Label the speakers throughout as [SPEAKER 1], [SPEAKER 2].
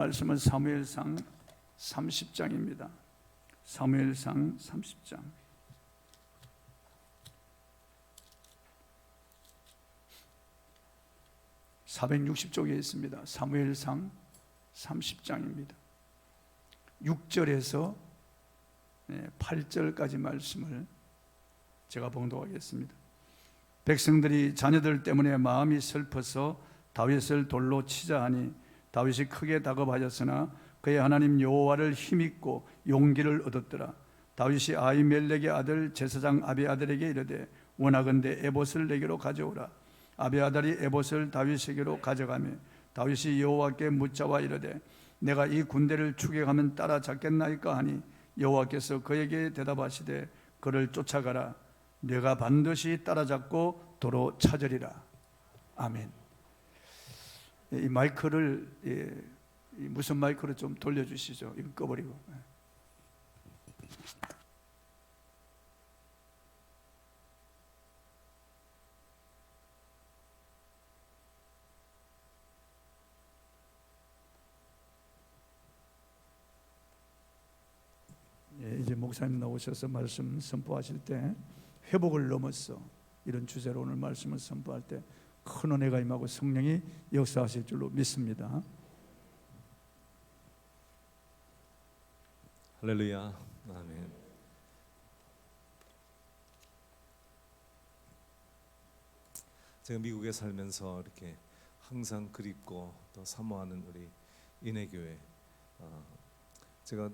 [SPEAKER 1] 말씀은 사무엘상 30장입니다. 사무엘상 30장. (460쪽에) 있습니다. 사무엘상 30장입니다. 6절에서 8절까지 말씀을 제가 봉독하겠습니다. 백성들이 자녀들 때문에 마음이 슬퍼서 다윗을 돌로 치자 하니 다윗이 크게 다급하였으나 그의 하나님 여호와를 힘입고 용기를 얻었더라. 다윗이 아히멜렉의 아들 제사장 아비아달에게 이르되 원하건대 에봇을 내게로 가져오라. 아비아달이 에봇을 다윗에게로 가져가며 다윗이 여호와께 묻자와 이르되 내가 이 군대를 추격하면 따라잡겠나이까 하니 여호와께서 그에게 대답하시되 그를 쫓아가라. 내가 반드시 따라잡고 도로 찾으리라. 아멘. 이 마이크를 무슨 마이크로 좀 돌려주시죠. 이거 꺼버리고. 이제 목사님 나오셔서 말씀 선포하실 때 회복을 넘어서 이런 주제로 오늘 말씀을 선포할 때 큰 은혜가 임하고 성령이 역사하실 줄로 믿습니다.
[SPEAKER 2] 할렐루야. 아멘. 제가 미국에 살면서 이렇게 항상 그립고 또 사모하는 우리 인해교회, 제가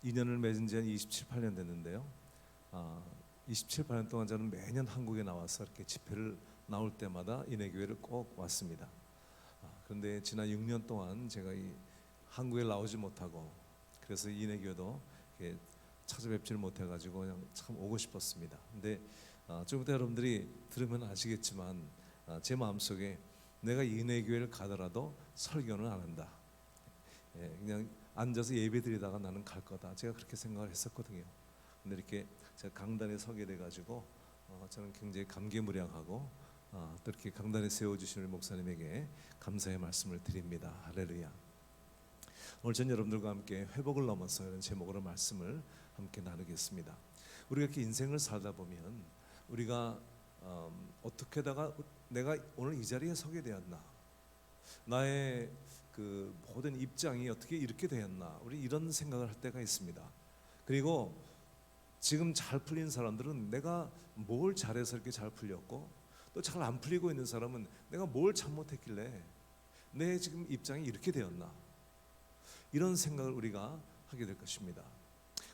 [SPEAKER 2] 인연을 맺은 지 한 27, 8년 됐는데요. 27, 8년 동안 저는 매년 한국에 나와서 이렇게 집회를 나올 때마다 인해교회를 꼭 왔습니다. 그런데 지난 6년 동안 제가 이 한국에 나오지 못하고 그래서 인해교회도 찾아뵙지를 못해가지고 그냥 참 오고 싶었습니다. 근데 좀 이따 여러분들이 들으면 아시겠지만 제 마음속에 내가 인해교회를 가더라도 설교는 안 한다. 그냥 앉아서 예배드리다가 나는 갈 거다. 제가 그렇게 생각을 했었거든요. 근데 이렇게 제가 강단에 서게 돼가지고 저는 굉장히 감개무량하고 또 이렇게 강단에 세워주시는 목사님에게 감사의 말씀을 드립니다. 할렐루야. 오늘 전 여러분들과 함께 회복을 넘어서 이런 제목으로 말씀을 함께 나누겠습니다. 우리가 이렇게 인생을 살다 보면 우리가 어떻게다가 내가 오늘 이 자리에 서게 되었나, 나의 그 모든 입장이 어떻게 이렇게 되었나, 우리 이런 생각을 할 때가 있습니다. 그리고 지금 잘 풀린 사람들은 내가 뭘 잘해서 이렇게 잘 풀렸고, 또 잘 안 풀리고 있는 사람은 내가 뭘 잘못했길래 내 지금 입장이 이렇게 되었나, 이런 생각을 우리가 하게 될 것입니다.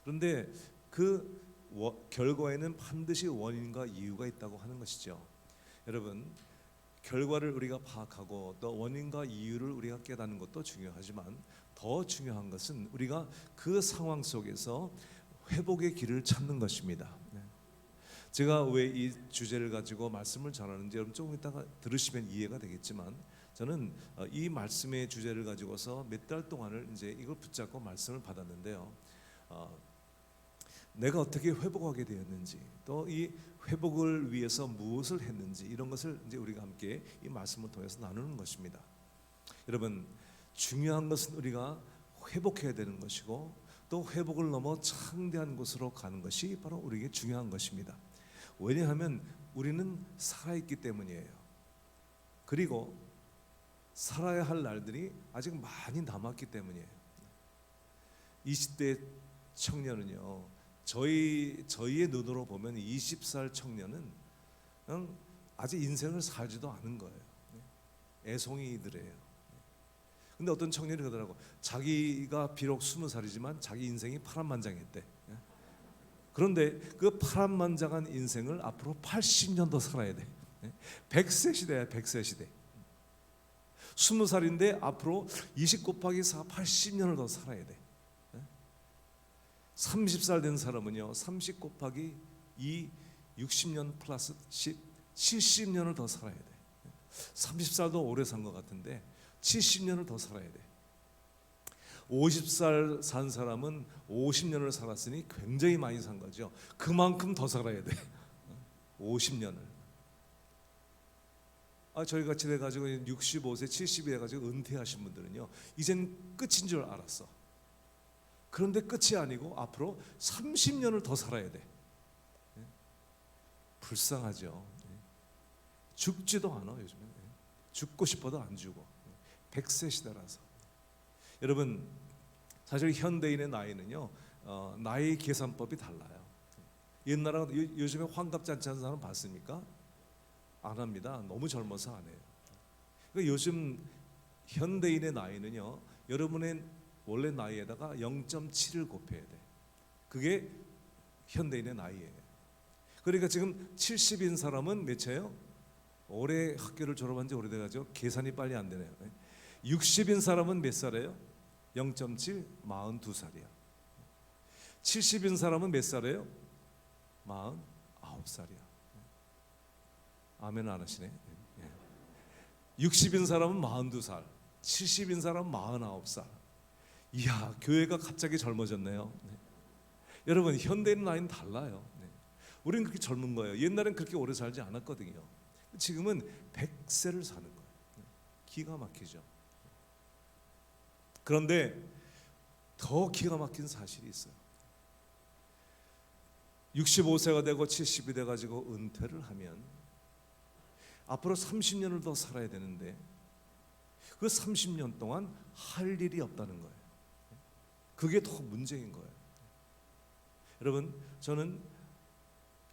[SPEAKER 2] 그런데 그 결과에는 반드시 원인과 이유가 있다고 하는 것이죠. 여러분, 결과를 우리가 파악하고 또 원인과 이유를 우리가 깨닫는 것도 중요하지만 더 중요한 것은 우리가 그 상황 속에서 회복의 길을 찾는 것입니다. 제가 왜 이 주제를 가지고 말씀을 전하는지 여러분 조금 이따가 들으시면 이해가 되겠지만, 저는 이 말씀의 주제를 가지고서 몇 달 동안을 이제 이걸 붙잡고 말씀을 받았는데요. 내가 어떻게 회복하게 되었는지, 또 이 회복을 위해서 무엇을 했는지, 이런 것을 이제 우리가 함께 이 말씀을 통해서 나누는 것입니다. 여러분, 중요한 것은 우리가 회복해야 되는 것이고, 또 회복을 넘어 창대한 곳으로 가는 것이 바로 우리에게 중요한 것입니다. 왜냐하면 우리는 살아있기 때문이에요. 그리고 살아야 할 날들이 아직 많이 남았기 때문이에요. 20대 청년은요, 저희의 눈으로 보면 20살 청년은 그냥 아직 인생을 살지도 않은 거예요. 애송이들이에요. 근데 어떤 청년이 그러더라고. 자기가 비록 20살이지만 자기 인생이 파란만장했대. 그런데 그 파란만장한 인생을 앞으로 80년 더 살아야 돼. 100세 시대야, 100세 시대. 20살인데 앞으로 20 곱하기 4, 80년을 더 살아야 돼. 30살 된 사람은요, 30 곱하기 2, 60년 플러스 10, 70년을 더 살아야 돼. 30살도 오래 산 것 같은데 70년을 더 살아야 돼. 50살 산 사람은 50년을 살았으니 굉장히 많이 산 거죠. 그만큼 더 살아야 돼. 50년을. 저희 같이 돼가지고 65세, 70이 돼가지고 은퇴하신 분들은요, 이젠 끝인 줄 알았어. 그런데 끝이 아니고 앞으로 30년을 더 살아야 돼. 불쌍하죠. 죽지도 않아 요즘에. 죽고 싶어도 안 죽어. 100세 시대라서. 여러분, 사실 현대인의 나이는요, 나이 계산법이 달라요. 옛날하고 요즘에 환갑잔치 하는 사람 봤습니까? 안 합니다. 너무 젊어서 안 해요. 그러니까 요즘 현대인의 나이는요, 여러분의 원래 나이에다가 0.7을 곱해야 돼. 그게 현대인의 나이예요. 그러니까 지금 70인 사람은 몇이에요? 올해 학교를 졸업한 지 오래돼가지고 계산이 빨리 안 되네요. 60인 사람은 몇 살이에요? 0.7, 42살이야. 70인 사람은 몇 살이에요? 49살이야. 아멘 안 하시네. 60인 사람은 42살, 70인 사람은 49살. 이야, 교회가 갑자기 젊어졌네요. 여러분, 현대인 나이는 달라요. 우리는 그렇게 젊은 거예요. 옛날엔 그렇게 오래 살지 않았거든요. 지금은 100세를 사는 거예요. 기가 막히죠. 그런데 더 기가 막힌 사실이 있어요. 65세가 되고 70이 돼가지고 은퇴를 하면 앞으로 30년을 더 살아야 되는데 그 30년 동안 할 일이 없다는 거예요. 그게 더 문제인 거예요. 여러분, 저는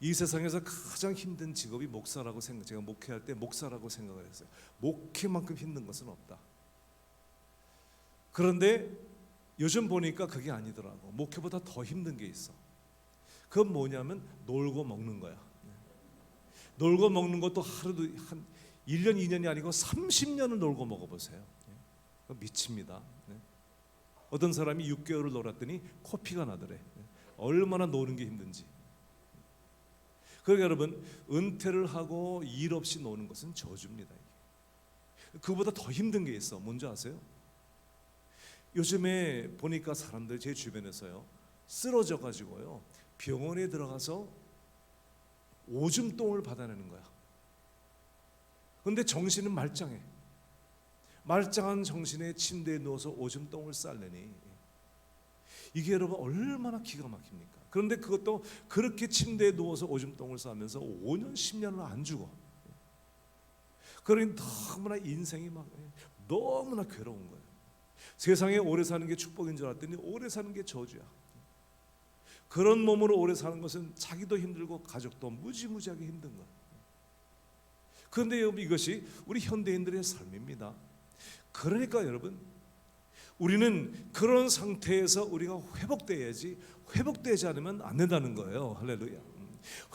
[SPEAKER 2] 이 세상에서 가장 힘든 직업이 목사라고 제가 목회할 때 목사라고 생각을 했어요. 목회만큼 힘든 것은 없다. 그런데 요즘 보니까 그게 아니더라고. 목회보다 더 힘든 게 있어. 그건 뭐냐면 놀고 먹는 거야. 놀고 먹는 것도 하루도 한 1년 2년이 아니고 30년을 놀고 먹어보세요. 미칩니다. 어떤 사람이 6개월을 놀았더니 코피가 나더래. 얼마나 노는 게 힘든지. 그러니까 여러분, 은퇴를 하고 일 없이 노는 것은 저주입니다. 그보다 더 힘든 게 있어. 뭔지 아세요? 요즘에 보니까 사람들 제 주변에서요, 쓰러져 가지고요 병원에 들어가서 오줌똥을 받아내는 거야. 그런데 정신은 말짱해. 말짱한 정신에 침대에 누워서 오줌똥을 쌀려니 이게 여러분 얼마나 기가 막힙니까? 그런데 그것도 그렇게 침대에 누워서 오줌똥을 싸면서 5년 10년을 안 죽어. 그러니 너무나 인생이 막 너무나 괴로운 거예요. 세상에 오래 사는 게 축복인 줄 알았더니 오래 사는 게 저주야. 그런 몸으로 오래 사는 것은 자기도 힘들고 가족도 무지무지하게 힘든 거예요. 그런데 여러분, 이것이 우리 현대인들의 삶입니다. 그러니까 여러분, 우리는 그런 상태에서 우리가 회복돼야지, 회복되지 않으면 안 된다는 거예요. 할렐루야.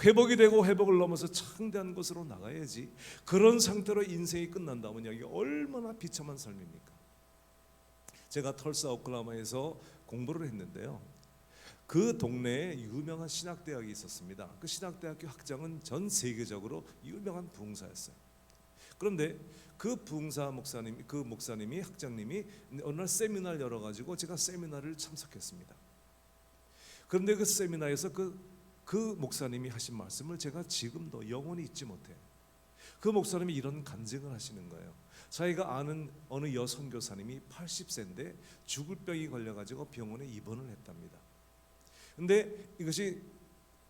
[SPEAKER 2] 회복이 되고 회복을 넘어서 창대한 것으로 나가야지. 그런 상태로 인생이 끝난다면 이게 얼마나 비참한 삶입니까? 제가 털사 오클라호마에서 공부를 했는데요, 그 동네에 유명한 신학대학이 있었습니다. 그 신학대학교 학장은 전 세계적으로 유명한 부흥사였어요. 그런데 그 부흥사 목사님, 그 목사님이, 학장님이 어느 날 세미나를 열어가지고 제가 세미나를 참석했습니다. 그런데 그 세미나에서 그 목사님이 하신 말씀을 제가 지금도 영원히 잊지 못해요. 그 목사님이 이런 간증을 하시는 거예요. 자기가 아는 어느 여선교사님이 80세인데 죽을 병이 걸려가지고 병원에 입원을 했답니다. 근데 이것이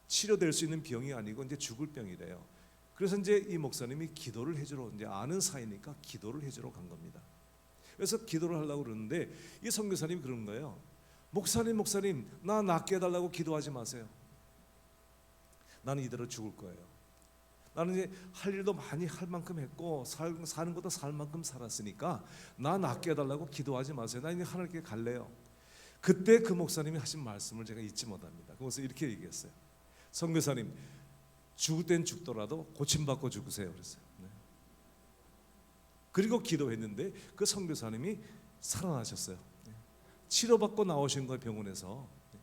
[SPEAKER 2] 치료될 수 있는 병이 아니고 이제 죽을 병이래요. 그래서 이제 이 목사님이 기도를 해주러, 이제 아는 사이니까 기도를 해주러 간 겁니다. 그래서 기도를 하려고 그러는데 이 선교사님이 그런 거예요. 목사님, 나 낫게 해달라고 기도하지 마세요. 나는 이대로 죽을 거예요. 나는 이제 할 일도 많이 할 만큼 했고 사는 것도 살 만큼 살았으니까 나 낫게 해달라고 기도하지 마세요. 나 이제 하늘께 갈래요. 그때 그 목사님이 하신 말씀을 제가 잊지 못합니다. 그래서 이렇게 얘기했어요. 선교사님, 죽을 땐 죽더라도 고침받고 죽으세요. 그랬어요. 네. 그리고 기도했는데 그 선교사님이 살아나셨어요. 네. 치료받고 나오신 거예요, 병원에서. 네.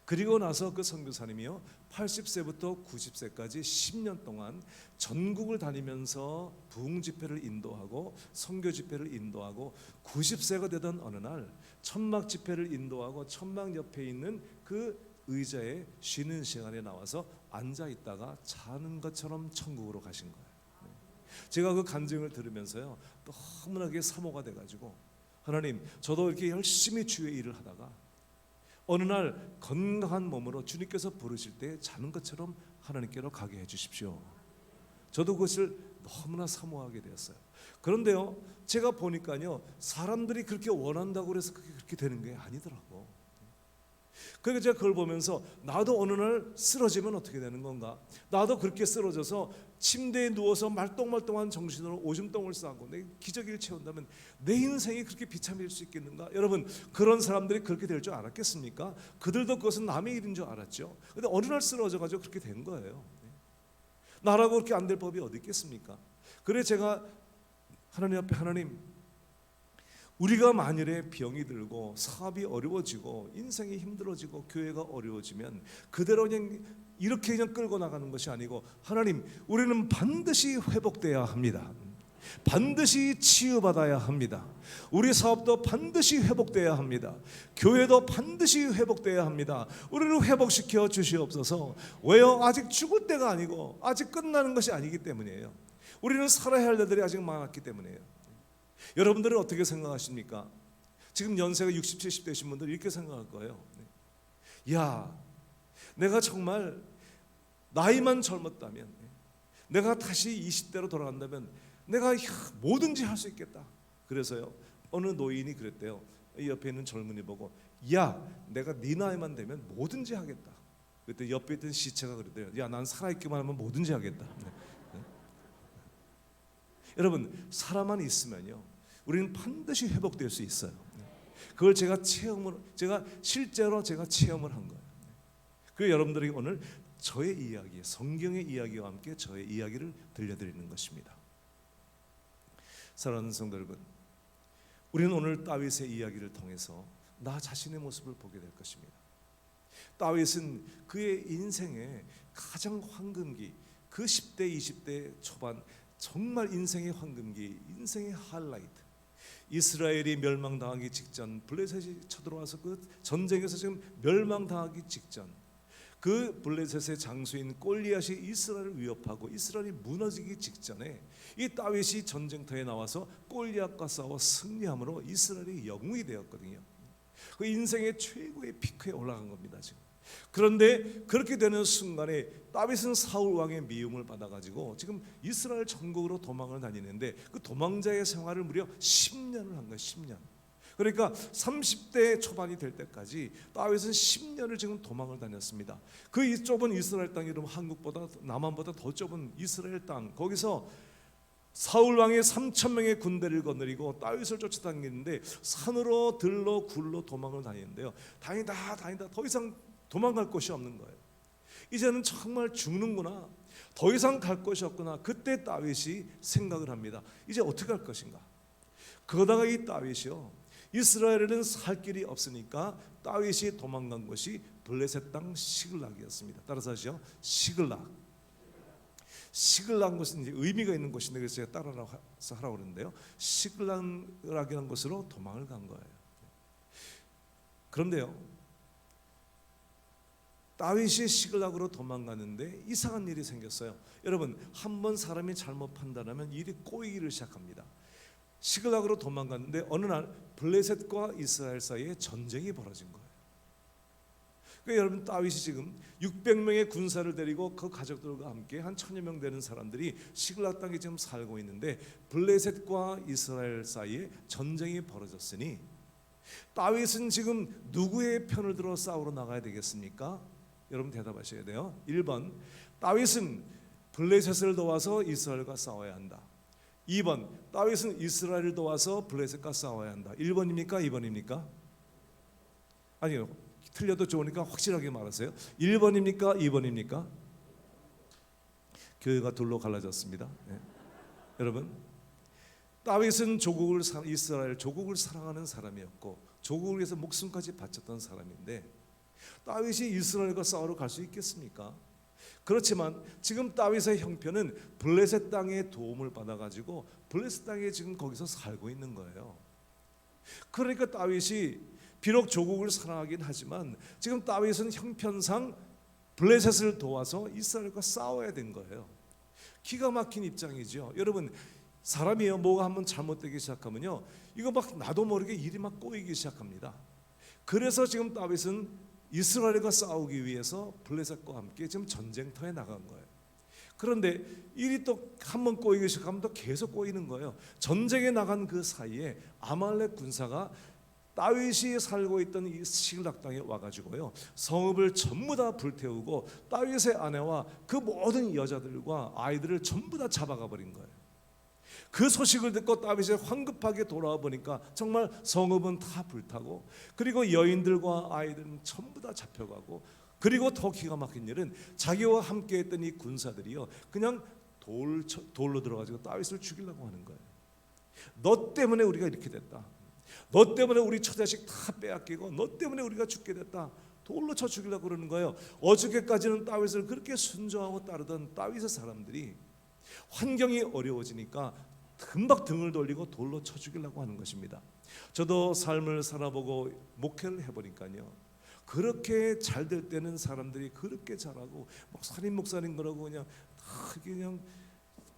[SPEAKER 2] 그리고 나서 그 선교사님이요, 80세부터 90세까지 10년 동안 전국을 다니면서 부흥 집회를 인도하고 선교 집회를 인도하고 90세가 되던 어느 날 천막 집회를 인도하고 천막 옆에 있는 그 의자에 쉬는 시간에 나와서 앉아 있다가 자는 것처럼 천국으로 가신 거예요. 제가 그 간증을 들으면서요 너무나게 사모가 돼가지고 하나님, 저도 이렇게 열심히 주의 일을 하다가 어느 날 건강한 몸으로 주님께서 부르실 때 자는 것처럼 하나님께로 가게 해주십시오. 저도 그것을 너무나 사모하게 되었어요. 그런데요, 제가 보니까요, 사람들이 그렇게 원한다고 해서 그렇게 되는 게 아니더라고. 그러니까 제가 그걸 보면서 나도 어느 날 쓰러지면 어떻게 되는 건가? 나도 그렇게 쓰러져서 침대에 누워서 말똥말똥한 정신으로 오줌똥을 싸고 내 기저귀를 채운다면 내 인생이 그렇게 비참해질 수 있겠는가? 여러분, 그런 사람들이 그렇게 될 줄 알았겠습니까? 그들도 그것은 남의 일인 줄 알았죠. 근데 어느 날 쓰러져가지고 그렇게 된 거예요. 나라고 그렇게 안 될 법이 어디 있겠습니까? 그래 제가 하나님 앞에, 하나님, 우리가 만일에 병이 들고 사업이 어려워지고 인생이 힘들어지고 교회가 어려워지면 그대로 그냥 이렇게 그냥 끌고 나가는 것이 아니고, 하나님, 우리는 반드시 회복돼야 합니다. 반드시 치유받아야 합니다. 우리 사업도 반드시 회복돼야 합니다. 교회도 반드시 회복돼야 합니다. 우리를 회복시켜 주시옵소서. 왜요? 아직 죽을 때가 아니고 아직 끝나는 것이 아니기 때문이에요. 우리는 살아야 할 일들이 아직 많았기 때문이에요. 여러분들은 어떻게 생각하십니까? 지금 연세가 60, 70 되신 분들 이렇게 생각할 거예요. 야, 내가 정말 나이만 젊었다면, 내가 다시 20대로 돌아간다면 내가 뭐든지 할 수 있겠다. 그래서요, 어느 노인이 그랬대요. 이 옆에 있는 젊은이 보고, 야, 내가 네 나이만 되면 뭐든지 하겠다. 그때 옆에 있던 시체가 그랬대요. 야, 난 살아있기만 하면 뭐든지 하겠다. 여러분, 살아만 있으면요, 우리는 반드시 회복될 수 있어요. 그걸 제가 실제로 체험을 한 거예요. 그 여러분들에게 오늘 저의 이야기, 성경의 이야기와 함께 저의 이야기를 들려드리는 것입니다. 사랑하는 성도 여러분, 우리는 오늘 다윗의 이야기를 통해서 나 자신의 모습을 보게 될 것입니다. 다윗은 그의 인생의 가장 황금기, 그 10대, 20대 초반, 정말 인생의 황금기, 인생의 하이라이트, 이스라엘이 멸망당하기 직전, 블레셋이 쳐들어와서 그 전쟁에서 지금 멸망당하기 직전, 그 블레셋의 장수인 골리앗이 이스라엘을 위협하고 이스라엘이 무너지기 직전에 이 다윗이 전쟁터에 나와서 골리앗과 싸워 승리함으로 이스라엘이 영웅이 되었거든요. 그 인생의 최고의 피크에 올라간 겁니다 지금. 그런데 그렇게 되는 순간에 다윗은 사울 왕의 미움을 받아가지고 지금 이스라엘 전국으로 도망을 다니는데, 그 도망자의 생활을 무려 10년을 한 거예요. 10년. 그러니까 30대 초반이 될 때까지 다윗은 10년을 지금 도망을 다녔습니다. 그 좁은 이스라엘 땅이 여러분 한국보다 남한보다 더 좁은 이스라엘 땅, 거기서 사울 왕의 3,000명의 군대를 거느리고 다윗을 쫓아다니는데 산으로 들로 굴로 도망을 다니는데요. 다니다 더 이상 도망갈 곳이 없는 거예요. 이제는 정말 죽는구나, 더 이상 갈 곳이 없구나. 그때 다윗이 생각을 합니다. 이제 어떻게 할 것인가. 그러다가 이 다윗이요, 이스라엘에는 살 길이 없으니까 다윗이 도망간 곳이 블레셋 땅 시글락이었습니다. 따라서 하시죠. 시글락. 시글락 것은 이제 의미가 있는 곳인데, 그래서 제가 따라서 하라고 그러는데요. 시글락이라는 곳으로 도망을 간 거예요. 그런데요, 다윗이 시글락으로 도망가는데 이상한 일이 생겼어요. 여러분, 한번 사람이 잘못 판단하면 일이 꼬이기를 시작합니다. 시글락으로 도망갔는데 어느 날 블레셋과 이스라엘 사이에 전쟁이 벌어진 거예요. 그러니까 여러분, 다윗이 지금 600명의 군사를 데리고 그 가족들과 함께 한 1000여 명 되는 사람들이 시글락 땅에 지금 살고 있는데, 블레셋과 이스라엘 사이에 전쟁이 벌어졌으니 다윗은 지금 누구의 편을 들어 싸우러 나가야 되겠습니까? 여러분 대답하셔야 돼요. 1번, 다윗은 블레셋을 도와서 이스라엘과 싸워야 한다. 2번, 다윗은 이스라엘을 도와서 블레셋과 싸워야 한다. 1번입니까? 2번입니까? 아니요, 틀려도 좋으니까 확실하게 말하세요. 1번입니까? 2번입니까? 교회가 둘로 갈라졌습니다. 네. 여러분, 다윗은 이스라엘 조국을 사랑하는 사람이었고 조국을 위해서 목숨까지 바쳤던 사람인데, 다윗이 이스라엘과 싸우러 갈 수 있겠습니까? 그렇지만 지금 다윗의 형편은 블레셋 땅의 도움을 받아가지고 블레셋 땅에 지금 거기서 살고 있는 거예요. 그러니까 다윗이 비록 조국을 사랑하긴 하지만 지금 다윗은 형편상 블레셋을 도와서 이스라엘과 싸워야 된 거예요. 기가 막힌 입장이죠. 여러분, 사람이요, 뭐가 한번 잘못되기 시작하면요, 이거 막 나도 모르게 일이 막 꼬이기 시작합니다. 그래서 지금 다윗은 이스라엘과 싸우기 위해서 블레셋과 함께 지금 전쟁터에 나간 거예요. 그런데 일이 또 한번 꼬이기 시작하면 또 계속 꼬이는 거예요. 전쟁에 나간 그 사이에 아말렉 군사가 다윗이 살고 있던 이 시글락 땅에 와가지고요, 성읍을 전부 다 불태우고 다윗의 아내와 그 모든 여자들과 아이들을 전부 다 잡아가 버린 거예요. 그 소식을 듣고 다윗이 황급하게 돌아와 보니까 정말 성읍은 다 불타고, 그리고 여인들과 아이들은 전부 다 잡혀가고, 그리고 더 기가 막힌 일은 자기와 함께 했던 이 군사들이요, 그냥 돌로 들어가지고 다윗을 죽이려고 하는 거예요. 너 때문에 우리가 이렇게 됐다, 너 때문에 우리 처자식 다 빼앗기고, 너 때문에 우리가 죽게 됐다, 돌로 쳐 죽이려고 그러는 거예요. 어저께까지는 다윗을 그렇게 순종하고 따르던 다윗의 사람들이 환경이 어려워지니까 금방 등을 돌리고 돌로 쳐 죽이려고 하는 것입니다. 저도 삶을 살아보고 목회를 해보니까요, 그렇게 잘 될 때는 사람들이 그렇게 잘하고 목사님 그러고 그냥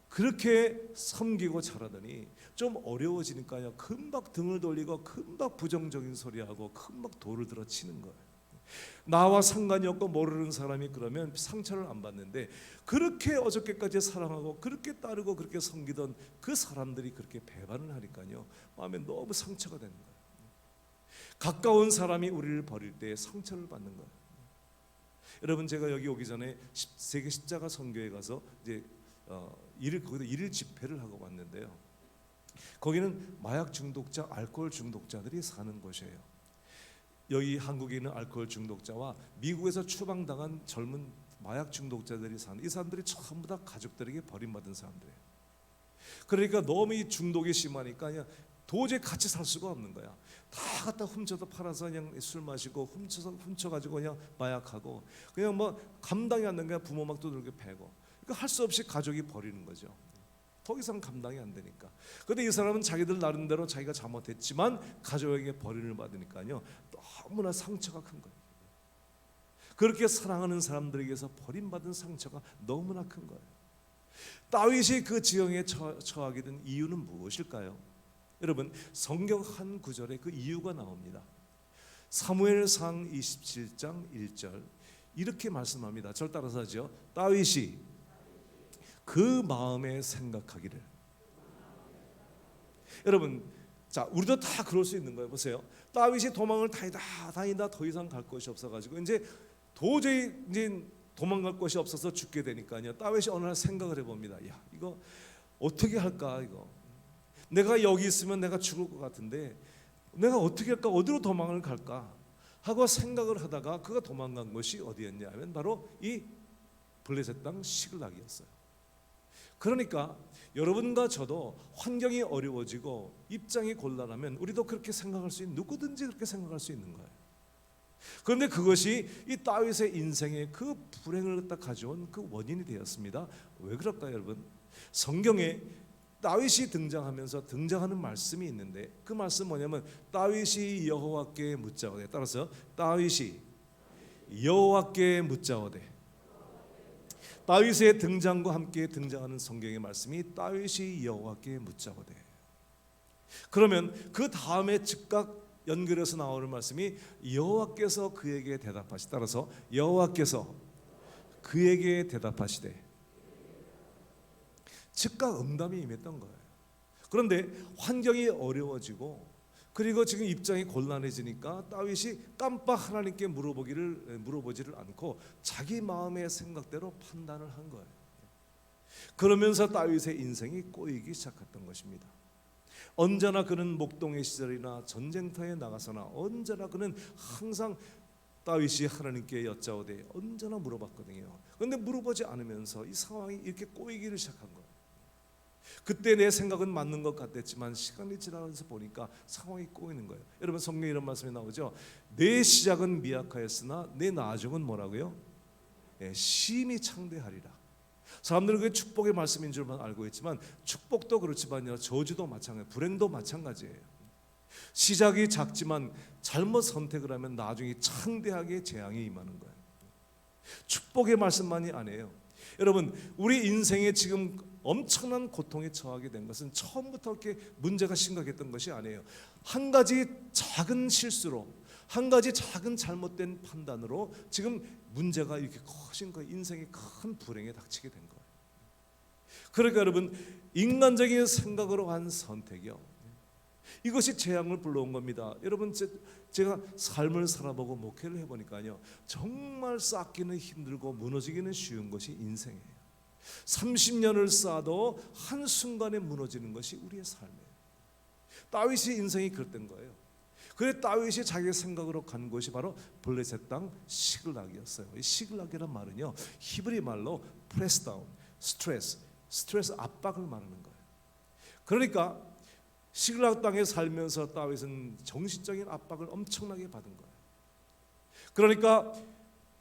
[SPEAKER 2] 그렇게 섬기고 잘하더니 좀 어려워지니까요, 금방 등을 돌리고 금방 부정적인 소리하고 금방 돌을 들어 치는 거예요. 나와 상관이 없고 모르는 사람이 그러면 상처를 안 받는데, 그렇게 어저께까지 사랑하고 그렇게 따르고 그렇게 섬기던 그 사람들이 그렇게 배반을 하니까요, 마음에 너무 상처가 되는 거예요. 가까운 사람이 우리를 버릴 때 상처를 받는 거예요. 여러분, 제가 여기 오기 전에 세계 십자가 선교에 가서 이제 거기서 일일 집회를 하고 왔는데요, 거기는 마약 중독자, 알코올 중독자들이 사는 곳이에요. 여기 한국에 있는 알코올 중독자와 미국에서 추방당한 젊은 마약 중독자들이 사는, 이 사람들이 전부 다 가족들에게 버림받은 사람들이에요. 그러니까 너무 이 중독이 심하니까 그냥 도저히 같이 살 수가 없는 거야. 다 갖다 훔쳐서 팔아서 그냥 술 마시고 훔쳐가지고 그냥 마약하고, 그냥 뭐 감당이 안 되는 거야. 부모 막 두들겨 패고. 그러니까 할 수 없이 가족이 버리는 거죠. 더 이상 감당이 안 되니까. 그런데 이 사람은 자기들 나름대로 자기가 잘못했지만 가족에게 버림을 받으니까요, 너무나 상처가 큰 거예요. 그렇게 사랑하는 사람들에게서 버림받은 상처가 너무나 큰 거예요. 다윗이 그 지경에 처하게 된 이유는 무엇일까요? 여러분, 성경 한 구절에 그 이유가 나옵니다. 사무엘상 27장 1절 이렇게 말씀합니다. 저를 따라서 하죠. 다윗이 그 마음에 생각하기를. 여러분, 자, 우리도 다 그럴 수 있는 거예요. 보세요. 다윗이 도망을 다니다 더 이상 갈 곳이 없어가지고 이제 도저히 이제 도망갈 곳이 없어서 죽게 되니까요, 다윗이 어느 날 생각을 해봅니다. 야, 이거 어떻게 할까? 이거 내가 여기 있으면 내가 죽을 것 같은데 내가 어떻게 할까? 어디로 도망을 갈까? 하고 생각을 하다가 그가 도망간 곳이 어디였냐 하면 바로 이 블레셋 땅 시글락이었어요. 그러니까 여러분과 저도 환경이 어려워지고 입장이 곤란하면 우리도 그렇게 생각할 수 있는, 누구든지 그렇게 생각할 수 있는 거예요. 그런데 그것이 이 다윗의 인생에 그 불행을 딱 가져온 그 원인이 되었습니다. 왜 그럴까요, 여러분? 성경에 다윗이 등장하는 말씀이 있는데, 그 말씀 뭐냐면 다윗이 여호와께 묻자오되, 따라서 다윗이 여호와께 묻자오되. 다윗의 등장과 함께 등장하는 성경의 말씀이 다윗이 여호와께 묻자오되. 그러면 그 다음에 즉각 연결해서 나오는 말씀이 여호와께서 그에게 대답하시. 따라서 여호와께서 그에게 대답하시되. 즉각 응답이 임했던 거예요. 그런데 환경이 어려워지고 그리고 지금 입장이 곤란해지니까 다윗이 깜빡 하나님께 물어보지를 않고 자기 마음의 생각대로 판단을 한 거예요. 그러면서 다윗의 인생이 꼬이기 시작했던 것입니다. 언제나 그는 목동의 시절이나 전쟁터에 나가서나 언제나 그는 항상 다윗이 하나님께 여짜오되 언제나 물어봤거든요. 그런데 물어보지 않으면서 이 상황이 이렇게 꼬이기를 시작한 거예요. 그때 내 생각은 맞는 것 같았지만 시간이 지나면서 보니까 상황이 꼬이는 거예요. 여러분, 성경에 이런 말씀이 나오죠. 내 시작은 미약하였으나 내 나중은 뭐라고요? 심히 창대하리라. 사람들은 그게 축복의 말씀인 줄만 알고 있지만 축복도 그렇지만요, 저주도 마찬가지, 불행도 마찬가지예요. 시작이 작지만 잘못 선택을 하면 나중에 창대하게 재앙이 임하는 거예요. 축복의 말씀만이 아니에요. 여러분, 우리 인생에 지금 엄청난 고통에 처하게 된 것은 처음부터 이렇게 문제가 심각했던 것이 아니에요. 한 가지 작은 실수로, 한 가지 작은 잘못된 판단으로 지금 문제가 이렇게 커진 거예요. 인생이 큰 불행에 닥치게 된 거예요. 그러니까 여러분, 인간적인 생각으로 한 선택이요, 이것이 재앙을 불러온 겁니다. 여러분, 제가 삶을 살아보고 목회를 해보니까요, 정말 쌓기는 힘들고 무너지기는 쉬운 것이 인생이에요. 30년을 쌓아도 한순간에 무너지는 것이 우리의 삶이에요. 다윗의 인생이 그랬던 거예요. 그래 다윗이 자기 생각으로 간 곳이 바로 블레셋 땅 시글락이었어요. 이 시글락이란 말은요, 히브리 말로 프레스 다운, 스트레스 압박을 말하는 거예요. 그러니까 시글락 땅에 살면서 다윗은 정신적인 압박을 엄청나게 받은 거예요. 그러니까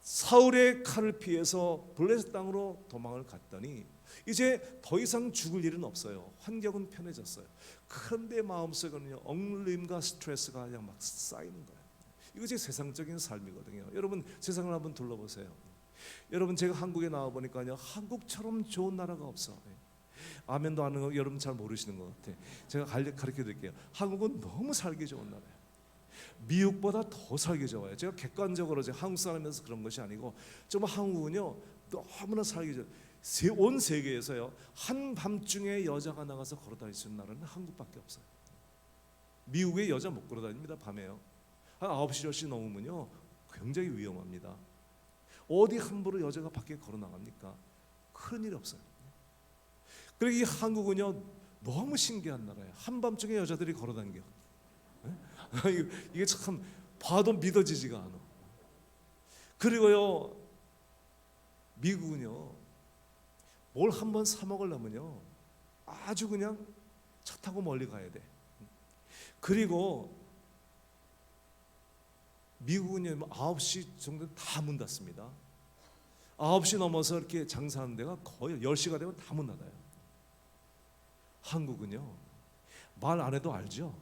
[SPEAKER 2] 사울의 칼을 피해서 블레셋 땅으로 도망을 갔더니 이제 더 이상 죽을 일은 없어요. 환경은 편해졌어요. 그런데 마음속에는요, 억눌림과 스트레스가 그냥 막 쌓이는 거예요. 이것이 세상적인 삶이거든요. 여러분, 세상을 한번 둘러보세요. 여러분, 제가 한국에 나와 보니까요, 한국처럼 좋은 나라가 없어. 아멘도 하는 거 여러분 잘 모르시는 것 같아. 제가 가르쳐 드릴게요. 한국은 너무 살기 좋은 나라예요. 미국보다 더 살기 좋아요. 제가 객관적으로 제가 한국 사람이라서 그런 것이 아니고, 정말 한국은요 너무나 살기 좋아요. 온 세계에서요, 한밤중에 여자가 나가서 걸어다닐 수 있는 나라는 한국밖에 없어요. 미국에 여자 못 걸어다닙니다. 밤에요. 한 9시 10시 넘으면요 굉장히 위험합니다. 어디 함부로 여자가 밖에 걸어 나갑니까? 그런 일이 없어요. 그리고 이 한국은요 너무 신기한 나라예요. 한밤중에 여자들이 걸어다니겨. 이게 참 봐도 믿어지지가 않아. 그리고요, 미국은요 뭘 한번 사 먹으려면요 아주 그냥 차 타고 멀리 가야 돼. 그리고 미국은요 9시 정도 다 문 닫습니다. 9시 넘어서 이렇게 장사하는 데가 거의 10시가 되면 다 문 닫아요. 한국은요 말 안 해도 알죠.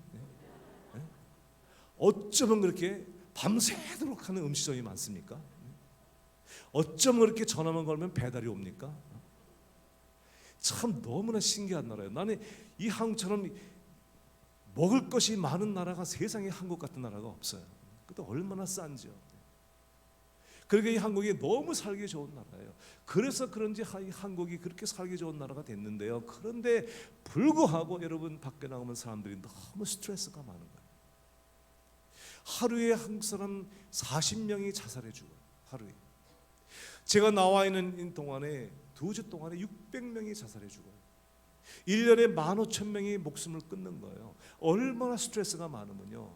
[SPEAKER 2] 어쩌면 그렇게 밤새도록 하는 음식점이 많습니까? 어쩌면 그렇게 전화만 걸면 배달이 옵니까? 참 너무나 신기한 나라예요. 나는 이 한국처럼 먹을 것이 많은 나라가 세상에 한국 같은 나라가 없어요. 그것도 얼마나 싼지요. 그러니까 이 한국이 너무 살기 좋은 나라예요. 그래서 그런지 이 한국이 그렇게 살기 좋은 나라가 됐는데요. 그런데 불구하고 여러분, 밖에 나가면 사람들이 너무 스트레스가 많은 거예요. 하루에 한국 사람 40명이 자살해 죽어요. 하루에. 제가 나와 있는 동안에 2주 동안에 600명이 자살해 죽어요. 1년에 15,000명이 목숨을 끊는 거예요. 얼마나 스트레스가 많으면요,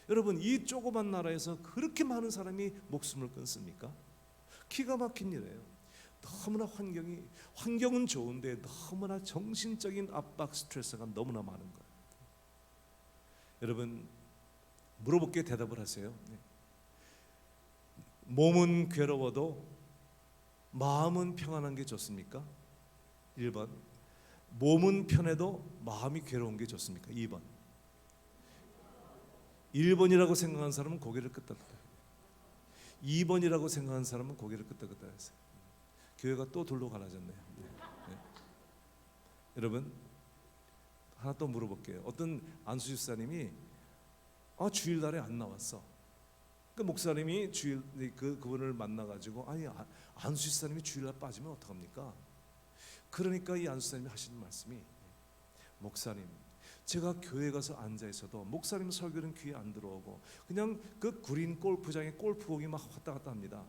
[SPEAKER 2] 여러분, 이 조그만 나라에서 그렇게 많은 사람이 목숨을 끊습니까? 기가 막힌 일이에요. 너무나 환경은 좋은데 너무나 정신적인 압박, 스트레스가 너무나 많은 거예요. 여러분, 물어볼게 대답을 하세요. 몸은 괴로워도 마음은 평안한 게 좋습니까? 1번. 몸은 편해도 마음이 괴로운 게 좋습니까? 2번. 1번이라고 생각하는 사람은 고개를 끄덕끄덕, 2번이라고 생각하는 사람은 고개를 끄덕끄덕 하세요. 교회가 또 둘로 갈라졌네요. 네. 여러분, 하나 또 물어볼게요. 어떤 안수 집사님이 주일날에 안 나왔어. 그 목사님이 그분을 만나가지고, 아니 안수 집사님이 주일날 빠지면 어떡합니까? 그러니까 이 안수 집사님이 하시는 말씀이, 목사님, 제가 교회 가서 앉아 있어도 목사님 설교는 귀에 안 들어오고 그냥 그 구린 골프장에 골프공이 막 왔다 갔다 합니다.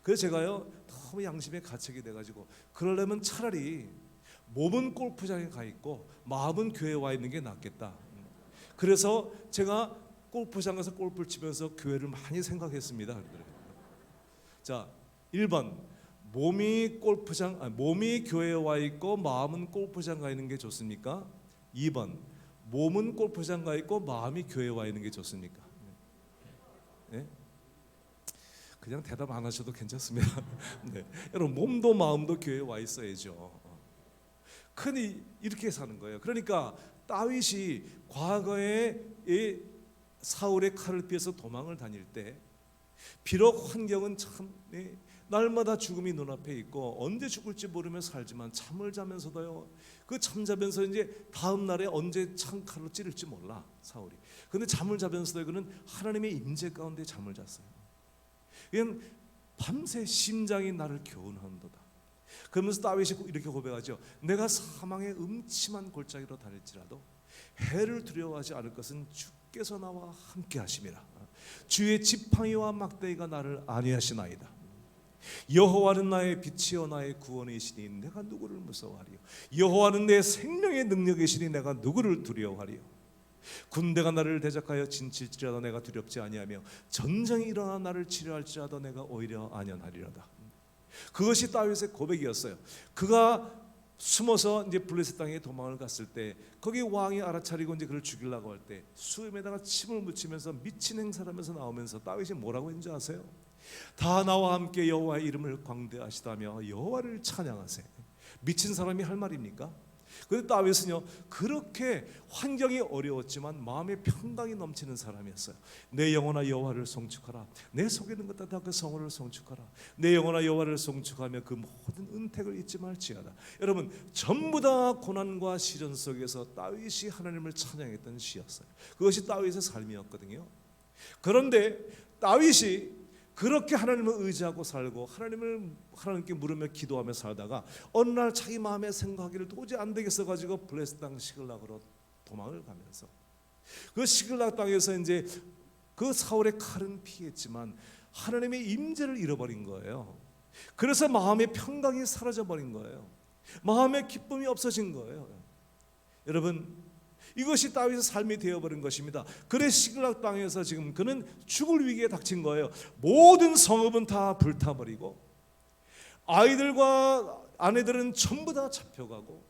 [SPEAKER 2] 그래서 제가요 너무 양심에 가책이 돼가지고, 그러려면 차라리 몸은 골프장에 가 있고 마음은 교회에 와 있는 게 낫겠다. 그래서 제가 골프장 가서 골프를 치면서 교회를 많이 생각했습니다. 자, 1번. 몸이 교회에 와 있고 마음은 골프장 가 있는 게 좋습니까? 2번. 몸은 골프장 가 있고 마음이 교회에 와 있는 게 좋습니까? 네? 그냥 대답 안 하셔도 괜찮습니다. 네. 여러분, 몸도 마음도 교회에 와 있어야죠. 흔히 이렇게 사는 거예요. 그러니까 다윗이 과거에 이 사울의 칼을 피해서 도망을 다닐 때 비록 환경은 참 날마다 죽음이 눈앞에 있고 언제 죽을지 모르며 살지만 잠을 자면서도요, 그 잠자면서 이제 다음 날에 언제 창칼로 찌를지 몰라 사울이. 근데 잠을 자면서도 그는 하나님의 임재 가운데 잠을 잤어요. 그냥 밤새 심장이 나를 교훈한도다. 그러면서 다윗이 이렇게 고백하죠. 내가 사망의 음침한 골짜기로 다닐지라도 해를 두려워하지 않을 것은 주께서 나와 함께 하심이라. 주의 지팡이와 막대기가 나를 안위하시나이다. 여호와는 나의 빛이요 나의 구원이시니 내가 누구를 무서워하리요. 여호와는 내 생명의 능력이시니 내가 누구를 두려워하리요. 군대가 나를 대적하여 진칠지라도 내가 두렵지 아니하며 전쟁이 일어나 나를 치료할지라도 내가 오히려 안연하리로다. 그것이 다윗의 고백이었어요. 그가 숨어서 이제 블레셋 땅에 도망을 갔을 때 거기 왕이 알아차리고 이제 그를 죽이려고 할 때 수염에다가 침을 묻히면서 미친 행사하면서 나오면서 다윗이 뭐라고 했는지 아세요? 다 나와 함께 여호와의 이름을 광대하시다며 여호와를 찬양하세요. 미친 사람이 할 말입니까? 그런데 다윗은요, 그렇게 환경이 어려웠지만 마음의 평강이 넘치는 사람이었어요. 내 영혼아 여호와를 송축하라. 내 속에 있는 것 다 그 성호를 송축하라. 내 영혼아 여호와를 송축하며 그 모든 은택을 잊지 말지어다. 여러분, 전부 다 고난과 시련 속에서 다윗이 하나님을 찬양했던 시였어요. 그것이 다윗의 삶이었거든요. 그런데 다윗이 그렇게 하나님을 의지하고 살고 하나님께 물으며 기도하며 살다가 어느 날 자기 마음에 생각하기를 도저히 안 되겠어 가지고 블레셋 땅 시글락으로 도망을 가면서 그 시글락 땅에서 이제 그 사울의 칼은 피했지만 하나님의 임재를 잃어버린 거예요. 그래서 마음의 평강이 사라져 버린 거예요. 마음의 기쁨이 없어진 거예요. 여러분, 이것이 다윗의 삶이 되어버린 것입니다. 그래 시글락 땅에서 지금 그는 죽을 위기에 닥친 거예요. 모든 성읍은 다 불타버리고 아이들과 아내들은 전부 다 잡혀가고,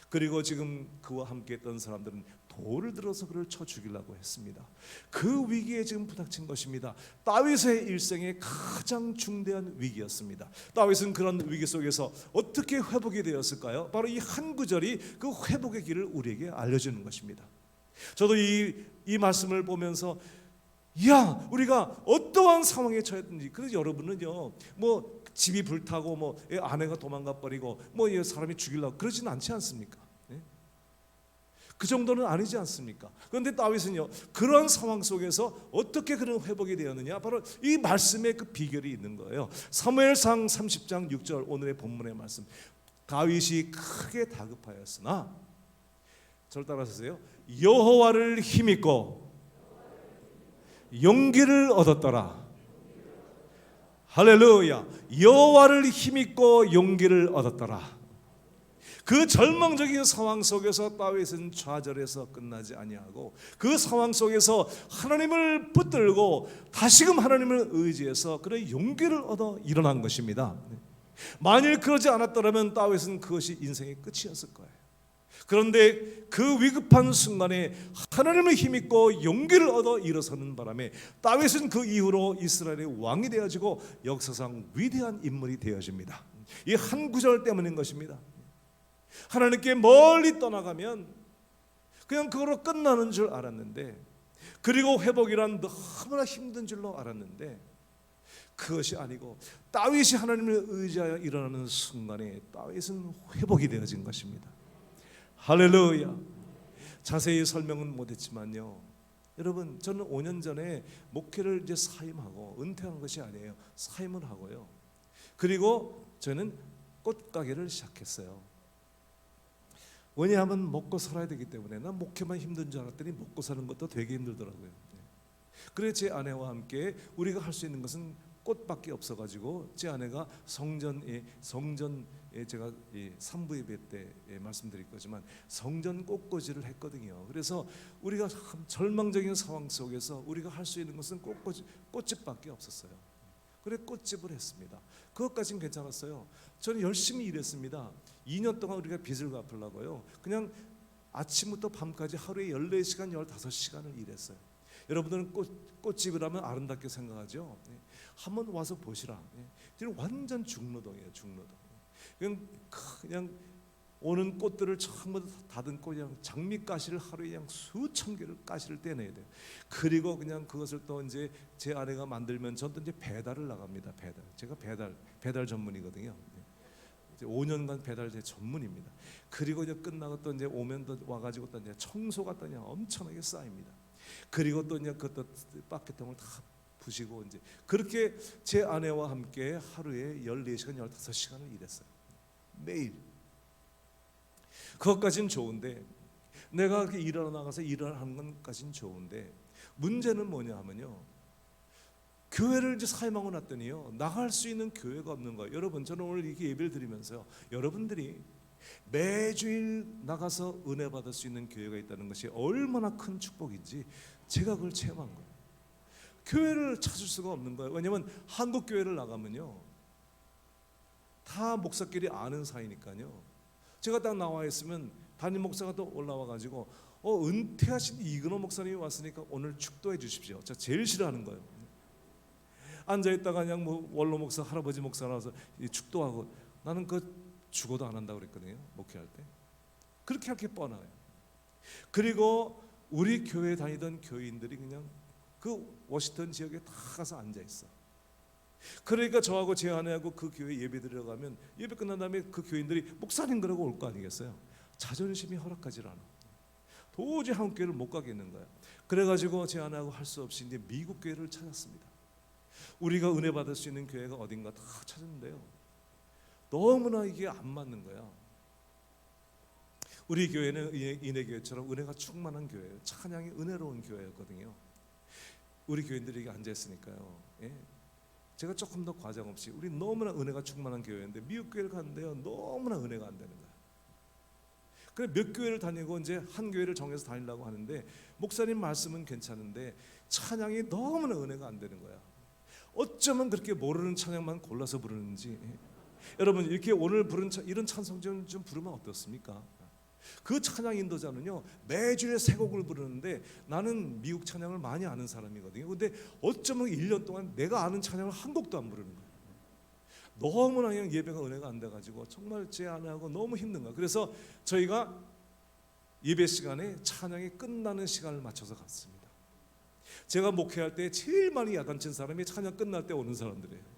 [SPEAKER 2] 그리고 지금 그와 함께 했던 사람들은 돌을 들어서 그를 쳐 죽이려고 했습니다. 그 위기에 지금 부닥친 것입니다. 다윗의 일생의 가장 중대한 위기였습니다. 다윗은 그런 위기 속에서 어떻게 회복이 되었을까요? 바로 이 한 구절이 그 회복의 길을 우리에게 알려주는 것입니다. 저도 이 말씀을 보면서 우리가 어떠한 상황에 처했든지, 그래서 여러분은요, 뭐 집이 불타고 뭐 아내가 도망가 버리고 뭐 사람이 죽이려고 그러진 않지 않습니까? 그 정도는 아니지 않습니까? 그런데 다윗은요, 그런 상황 속에서 어떻게 그런 회복이 되었느냐, 바로 이 말씀에 그 비결이 있는 거예요. 사무엘상 30장 6절 오늘의 본문의 말씀. 다윗이 크게 다급하였으나, 저를 따라하세요. 여호와를 힘입고 용기를 얻었더라. 할렐루야. 여호와를 힘입고 용기를 얻었더라. 그 절망적인 상황 속에서 다윗은 좌절해서 끝나지 아니하고 그 상황 속에서 하나님을 붙들고 다시금 하나님을 의지해서 그런 용기를 얻어 일어난 것입니다. 만일 그러지 않았더라면 다윗은 그것이 인생의 끝이었을 거예요. 그런데 그 위급한 순간에 하나님을 힘입고 용기를 얻어 일어서는 바람에 다윗은 그 이후로 이스라엘의 왕이 되어지고 역사상 위대한 인물이 되어집니다. 이 한 구절 때문인 것입니다. 하나님께 멀리 떠나가면 그냥 그거로 끝나는 줄 알았는데, 그리고 회복이란 너무나 힘든 줄로 알았는데 그것이 아니고 다윗이 하나님을 의지하여 일어나는 순간에 다윗은 회복이 되어진 것입니다. 할렐루야. 자세히 설명은 못했지만요, 여러분, 저는 5년 전에 목회를 이제 사임하고 은퇴한 것이 아니에요. 사임을 하고요, 그리고 저는 꽃가게를 시작했어요. 왜냐하면 먹고 살아야 되기 때문에. 난 목회만 힘든 줄 알았더니 먹고 사는 것도 되게 힘들더라고요. 그래서 제 아내와 함께 우리가 할 수 있는 것은 꽃밖에 없어가지고 제 아내가 성전에 제가 3부 예배 때 말씀드릴 거지만 성전 꽃꽂이를 했거든요. 그래서 우리가 절망적인 상황 속에서 우리가 할 수 있는 것은 꽃집밖에 없었어요. 그래 꽃집을 했습니다. 그것까지는 괜찮았어요. 저는 열심히 일했습니다. 2년 동안 우리가 빚을 갚으려고요, 그냥 아침부터 밤까지 하루에 14시간 15시간을 일했어요. 여러분들은 꽃집을 하면 아름답게 생각하죠. 한번 와서 보시라. 지금 완전 중노동이에요. 중노동. 그냥 오는 꽃들을 전부 다 다듬고 그냥 장미가시를 하루에 그냥 수천 개를 가시를 떼내야 돼요. 그리고 그냥 그것을 또 이제 제 아내가 만들면 저도 이제 배달을 나갑니다. 배달. 제가 배달 전문이거든요. 이제 5년간 배달 제 전문입니다. 그리고 이제 끝나고 또 이제 오면 또 와가지고 또 이제 청소가 또 그냥 엄청나게 쌓입니다. 그리고 또 이제 그것도 바퀴통을 다 부시고 이제 그렇게 제 아내와 함께 하루에 14시간 15시간을 일했어요. 매일. 그것까지는 좋은데 내가 이렇게 일하러 나가서 일을 하는 것까지는 좋은데 문제는 뭐냐 하면요, 교회를 이제 사임하고 났더니요 나갈 수 있는 교회가 없는 거예요. 여러분, 저는 오늘 이렇게 예배를 드리면서요, 여러분들이 매주일 나가서 은혜 받을 수 있는 교회가 있다는 것이 얼마나 큰 축복인지 제가 그걸 체험한 거예요. 교회를 찾을 수가 없는 거예요. 왜냐하면 한국 교회를 나가면요 다 목사끼리 아는 사이니까요. 제가 딱 나와 있으면 담임 목사가 또 올라와 가지고 은퇴하신 이근호 목사님이 왔으니까 오늘 축도해 주십시오. 제가 제일 싫어하는 거예요. 앉아 있다가 그냥 뭐 원로 목사, 할아버지 목사 나와서 축도하고, 나는 그 죽어도 안 한다고 그랬거든요. 목회할 때. 그렇게 할 게 뻔해요. 그리고 우리 교회 다니던 교인들이 그냥 그 워싱턴 지역에 다 가서 앉아 있어. 그러니까 저하고 제 아내하고 그 교회 예배 들어가면 예배 끝난 다음에 그 교인들이 목사님 그러고 올 거 아니겠어요. 자존심이 허락하지 않아. 도저히 한국 교회를 못 가겠는 거야. 그래가지고 제 아내하고 할 수 없이 이제 미국 교회를 찾았습니다. 우리가 은혜 받을 수 있는 교회가 어딘가 다 찾았는데요, 너무나 이게 안 맞는 거야. 우리 교회는 인해교회처럼 은혜가 충만한 교회예요. 찬양이 은혜로운 교회였거든요. 우리 교인들이 앉아 있으니까요, 제가 조금 더 과장 없이 우리 너무나 은혜가 충만한 교회인데 미국 교회를 갔는데요 너무나 은혜가 안 되는 거예요. 그래 몇 교회를 다니고 이제 한 교회를 정해서 다니려고 하는데 목사님 말씀은 괜찮은데 찬양이 너무나 은혜가 안 되는 거야. 어쩌면 그렇게 모르는 찬양만 골라서 부르는지. 여러분, 이렇게 오늘 부른 이런 찬송 좀 부르면 어떻습니까? 그 찬양 인도자는요 매주에 새 곡을 부르는데 나는 미국 찬양을 많이 아는 사람이거든요. 근데 어쩌면 1년 동안 내가 아는 찬양을 한 곡도 안 부르는 거예요. 너무나 그냥 예배가 은혜가 안 돼가지고 정말 제 아내하고 너무 힘든 거예요. 그래서 저희가 예배 시간에 찬양이 끝나는 시간을 맞춰서 갔습니다. 제가 목회할 때 제일 많이 야단친 사람이 찬양 끝날 때 오는 사람들이에요.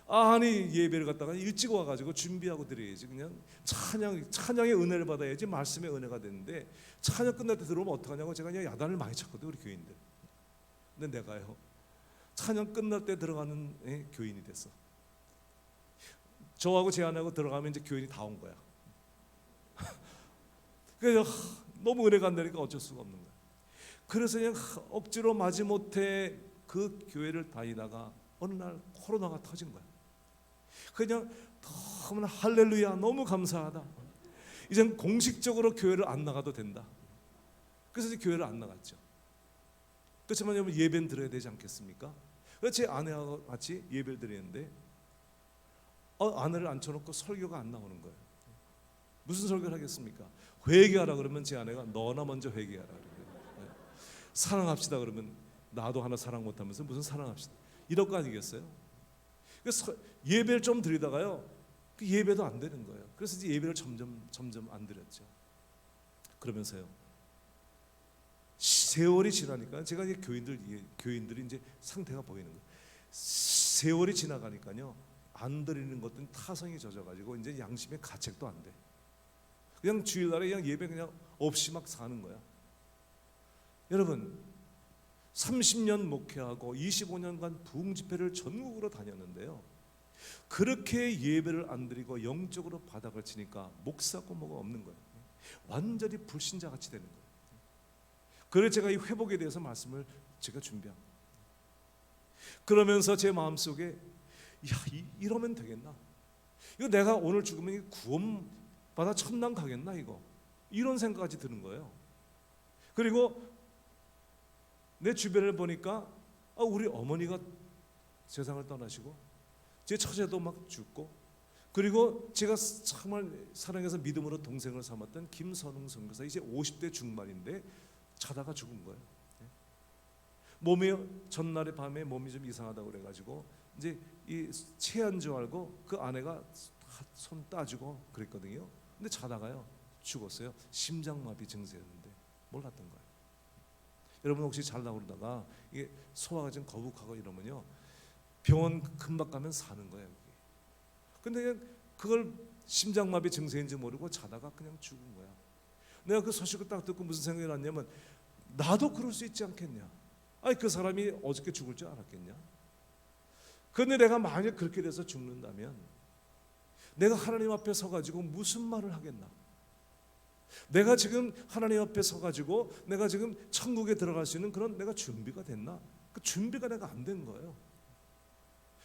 [SPEAKER 2] 아니 예배를 갔다가 일찍 와가지고 준비하고 드려야지. 그냥 찬양의 은혜를 받아야지 말씀의 은혜가 되는데 찬양 끝날 때 들어오면 어떡하냐고 제가 그냥 야단을 많이 쳤거든요, 우리 교인들. 근데 내가요 찬양 끝날 때 들어가는 교인이 됐어. 저하고 제 아내하고 들어가면 이제 교인이 다 온 거야. 그래서 너무 은혜가 안 되니까 어쩔 수가 없는 거야. 그래서 그냥 억지로 마지못해 그 교회를 다니다가 어느 날 코로나가 터진 거야. 그냥 너무나 할렐루야 너무 감사하다. 이젠 공식적으로 교회를 안 나가도 된다. 그래서 이제 교회를 안 나갔죠. 그렇지만 여러분 예배는 드려야 되지 않겠습니까? 그래서 제 아내하고 같이 예배를 드리는데 아내를 앉혀놓고 설교가 안 나오는 거예요. 무슨 설교를 하겠습니까? 회개하라 그러면 제 아내가 너나 먼저 회개하라 그래요. 사랑합시다 그러면 나도 하나 사랑 못하면서 무슨 사랑합시다 이럴 거 아니겠어요? 그래서 예배를 좀 드리다가요 그 예배도 안 되는 거예요. 그래서 이제 예배를 점점 안 드렸죠. 그러면서요 세월이 지나니까 제가 이제 교인들이 이제 상태가 보이는 거예요. 세월이 지나가니까요 안 드리는 것들은 타성이 젖어가지고 이제 양심의 가책도 안 돼. 그냥 주일날에 그냥 예배 그냥 없이 막 사는 거야. 여러분 30년 목회하고 25년간 부흥 집회를 전국으로 다녔는데요, 그렇게 예배를 안 드리고 영적으로 바닥을 치니까 목사고 뭐가 없는 거예요. 완전히 불신자같이 되는 거예요. 그래서 제가 이 회복에 대해서 말씀을 제가 준비한 거예요. 그러면서 제 마음속에 이러면 되겠나? 이거 내가 오늘 죽으면 구원 받아 천당 가겠나 이거? 이런 생각까지 드는 거예요. 그리고 내 주변을 보니까 우리 어머니가 세상을 떠나시고 제 처제도 막 죽고, 그리고 제가 정말 사랑해서 믿음으로 동생을 삼았던 김선웅 선교사 이제 50대 중반인데 자다가 죽은 거예요. 몸이 전날에 밤에 몸이 좀 이상하다고 그래가지고 이제 이 체한 줄 알고 그 아내가 손 따주고 그랬거든요. 근데 자다가요 죽었어요. 심장마비 증세였는데 몰랐던 거예요. 여러분 혹시 자려고 그러다가 이게 소화가 좀 거북하고 이러면요 병원 금방 가면 사는 거예요. 근데 그걸 심장마비 증세인지 모르고 자다가 그냥 죽은 거야. 내가 그 소식을 딱 듣고 무슨 생각이 났냐면 나도 그럴 수 있지 않겠냐. 아니 그 사람이 어저께 죽을 줄 알았겠냐. 그런데 내가 만약 그렇게 돼서 죽는다면 내가 하나님 앞에 서가지고 무슨 말을 하겠나. 내가 지금 하나님 앞에 서가지고 내가 지금 천국에 들어갈 수 있는 그런 내가 준비가 됐나. 그 준비가 내가 안 된 거예요.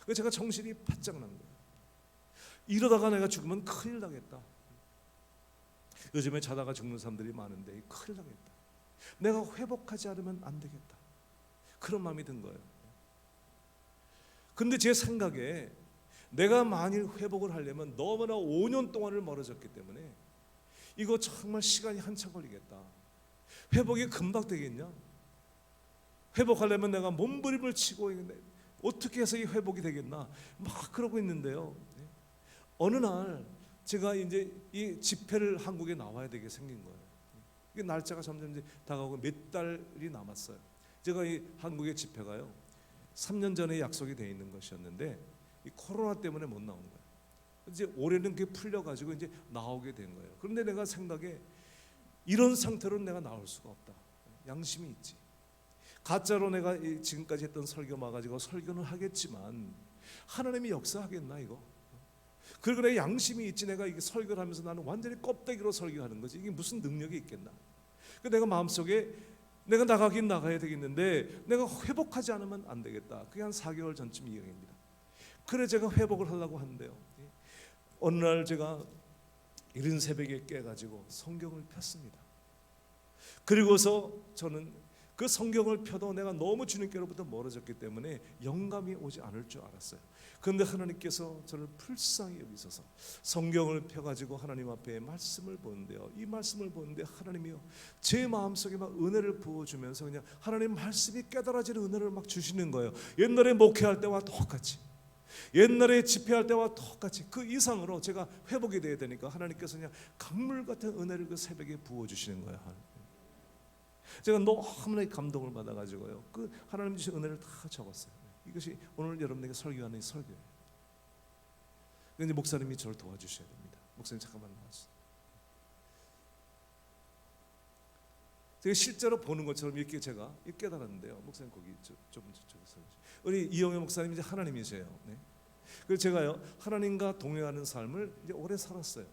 [SPEAKER 2] 그래서 제가 정신이 바짝 난 거예요. 이러다가 내가 죽으면 큰일 나겠다. 요즘에 자다가 죽는 사람들이 많은데 큰일 나겠다. 내가 회복하지 않으면 안 되겠다. 그런 마음이 든 거예요. 근데 제 생각에 내가 만일 회복을 하려면 너무나 5년 동안을 멀어졌기 때문에 이거 정말 시간이 한참 걸리겠다. 회복이 금방 되겠냐? 회복하려면 내가 몸부림을 치고 있는데 어떻게 해서 이 회복이 되겠나? 막 그러고 있는데요. 어느 날 제가 이제 이 집회를 한국에 나와야 되게 생긴 거예요. 이게 날짜가 점점 이제 다가오고 몇 달이 남았어요. 제가 이 한국의 집회가요 3년 전에 약속이 돼 있는 것이었는데 이 코로나 때문에 못 나온 거예요. 이제 올해는 그게 풀려가지고 이제 나오게 된 거예요. 그런데 내가 생각에 이런 상태로 내가 나올 수가 없다. 양심이 있지. 가짜로 내가 지금까지 했던 설교 막아지고 설교는 하겠지만 하나님이 역사하겠나 이거. 그리고 내 양심이 있지. 내가 이게 설교를 하면서 나는 완전히 껍데기로 설교하는 거지. 이게 무슨 능력이 있겠나. 내가 마음속에 내가 나가긴 나가야 되겠는데 내가 회복하지 않으면 안 되겠다. 그게 한 4개월 전쯤 이야기입니다. 그래 제가 회복을 하려고 하는데요. 어느 날 제가 이른 새벽에 깨가지고 성경을 폈습니다. 그리고서 저는 그 성경을 펴도 내가 너무 주님께로부터 멀어졌기 때문에 영감이 오지 않을 줄 알았어요. 그런데 하나님께서 저를 불쌍히 여기셔서 성경을 펴가지고 하나님 앞에 말씀을 보는데요. 이 말씀을 보는데 하나님이요 제 마음속에 막 은혜를 부어주면서 그냥 하나님 말씀이 깨달아지는 은혜를 막 주시는 거예요. 옛날에 목회할 때와 똑같이, 옛날에 집회할 때와 똑같이 그 이상으로 제가 회복이 돼야 되니까 하나님께서 그냥 강물 같은 은혜를 그 새벽에 부어주시는 거예요. 제가 너무나 감동을 받아가지고요 그 하나님 주신 은혜를 다 적었어요. 이것이 오늘 여러분에게 설교하는 설교예요. 그런데 목사님이 저를 도와주셔야 됩니다. 목사님 잠깐만 나와주세요. 제가 실제로 보는 것처럼 이렇게 제가 깨달았는데요. 목사님 거기 좀 저쪽에서 우리 이영애 목사님이 이제 하나님이세요. 네. 그래서 제가요 하나님과 동행하는 삶을 이제 오래 살았어요.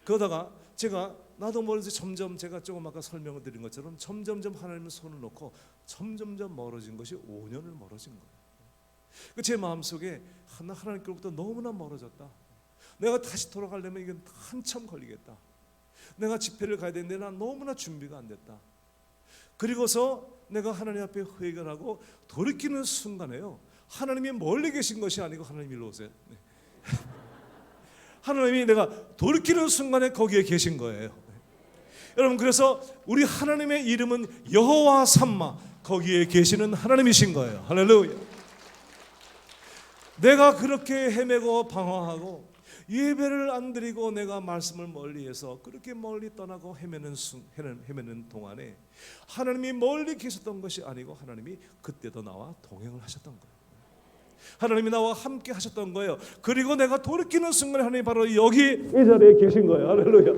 [SPEAKER 2] 그러다가 제가 나도 모르게 점점 제가 조금 아까 설명을 드린 것처럼 점점점 하나님의 손을 놓고 점점점 멀어진 것이 5년을 멀어진 거예요. 제 마음속에 하나님께로부터 너무나 멀어졌다. 내가 다시 돌아가려면 이건 한참 걸리겠다. 내가 집회를 가야 되는데 난 너무나 준비가 안 됐다. 그리고서 내가 하나님 앞에 회개하고 돌이키는 순간에요 하나님이 멀리 계신 것이 아니고 하나님 일로 오세요. 네. 하나님이 내가 돌이키는 순간에 거기에 계신 거예요. 여러분 그래서 우리 하나님의 이름은 여호와 삼마, 거기에 계시는 하나님이신 거예요. 할렐루야. 내가 그렇게 헤매고 방황하고 예배를 안 드리고 내가 말씀을 멀리해서 그렇게 멀리 떠나고 헤매는 동안에 하나님이 멀리 계셨던 것이 아니고 하나님이 그때도 나와 동행을 하셨던 거예요. 하나님이 나와 함께 하셨던 거예요. 그리고 내가 돌이키는 순간에 하나님이 바로 여기 이 자리에 계신 거예요. 할렐루야.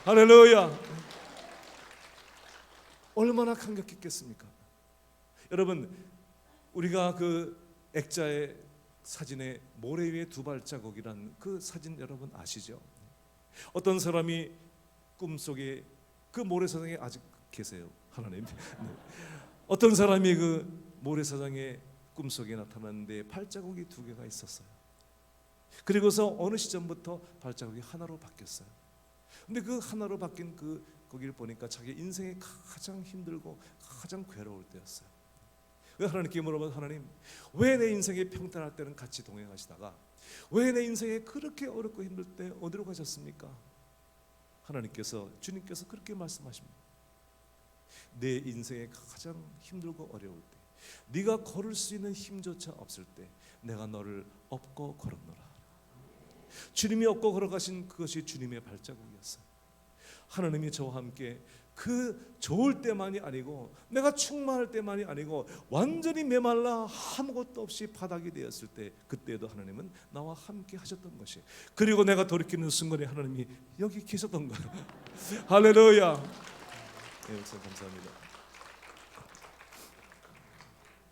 [SPEAKER 2] 할렐루야. 얼마나 감격했겠습니까? 여러분 우리가 그 액자의 사진에 모래 위에 두 발자국이란 그 사진 여러분 아시죠? 어떤 사람이 꿈속에 그 모래사장에 아직 계세요. 하나님. 네. 어떤 사람이 그 모래사장에 꿈속에 나타났는데 발자국이 두 개가 있었어요. 그리고서 어느 시점부터 발자국이 하나로 바뀌었어요. 근데 그 하나로 바뀐 그 거기를 보니까 자기 인생에 가장 힘들고 가장 괴로울 때였어요. 하나님께 물어봐, 하나님 왜 내 인생에 평탄할 때는 같이 동행하시다가 왜 내 인생에 그렇게 어렵고 힘들 때 어디로 가셨습니까? 하나님께서 주님께서 그렇게 말씀하십니다. 내 인생에 가장 힘들고 어려울 때 네가 걸을 수 있는 힘조차 없을 때 내가 너를 업고 걸었노라. 주님이 얻고 걸어가신 그것이 주님의 발자국이었어요. 하나님이 저와 함께 그 좋을 때만이 아니고 내가 충만할 때만이 아니고 완전히 메말라 아무것도 없이 바닥이 되었을 때 그때도 하나님은 나와 함께 하셨던 것이, 그리고 내가 돌이키는 순간에 하나님이 여기 계셨던 거예요. 할렐루야. 네, 목사님 감사합니다.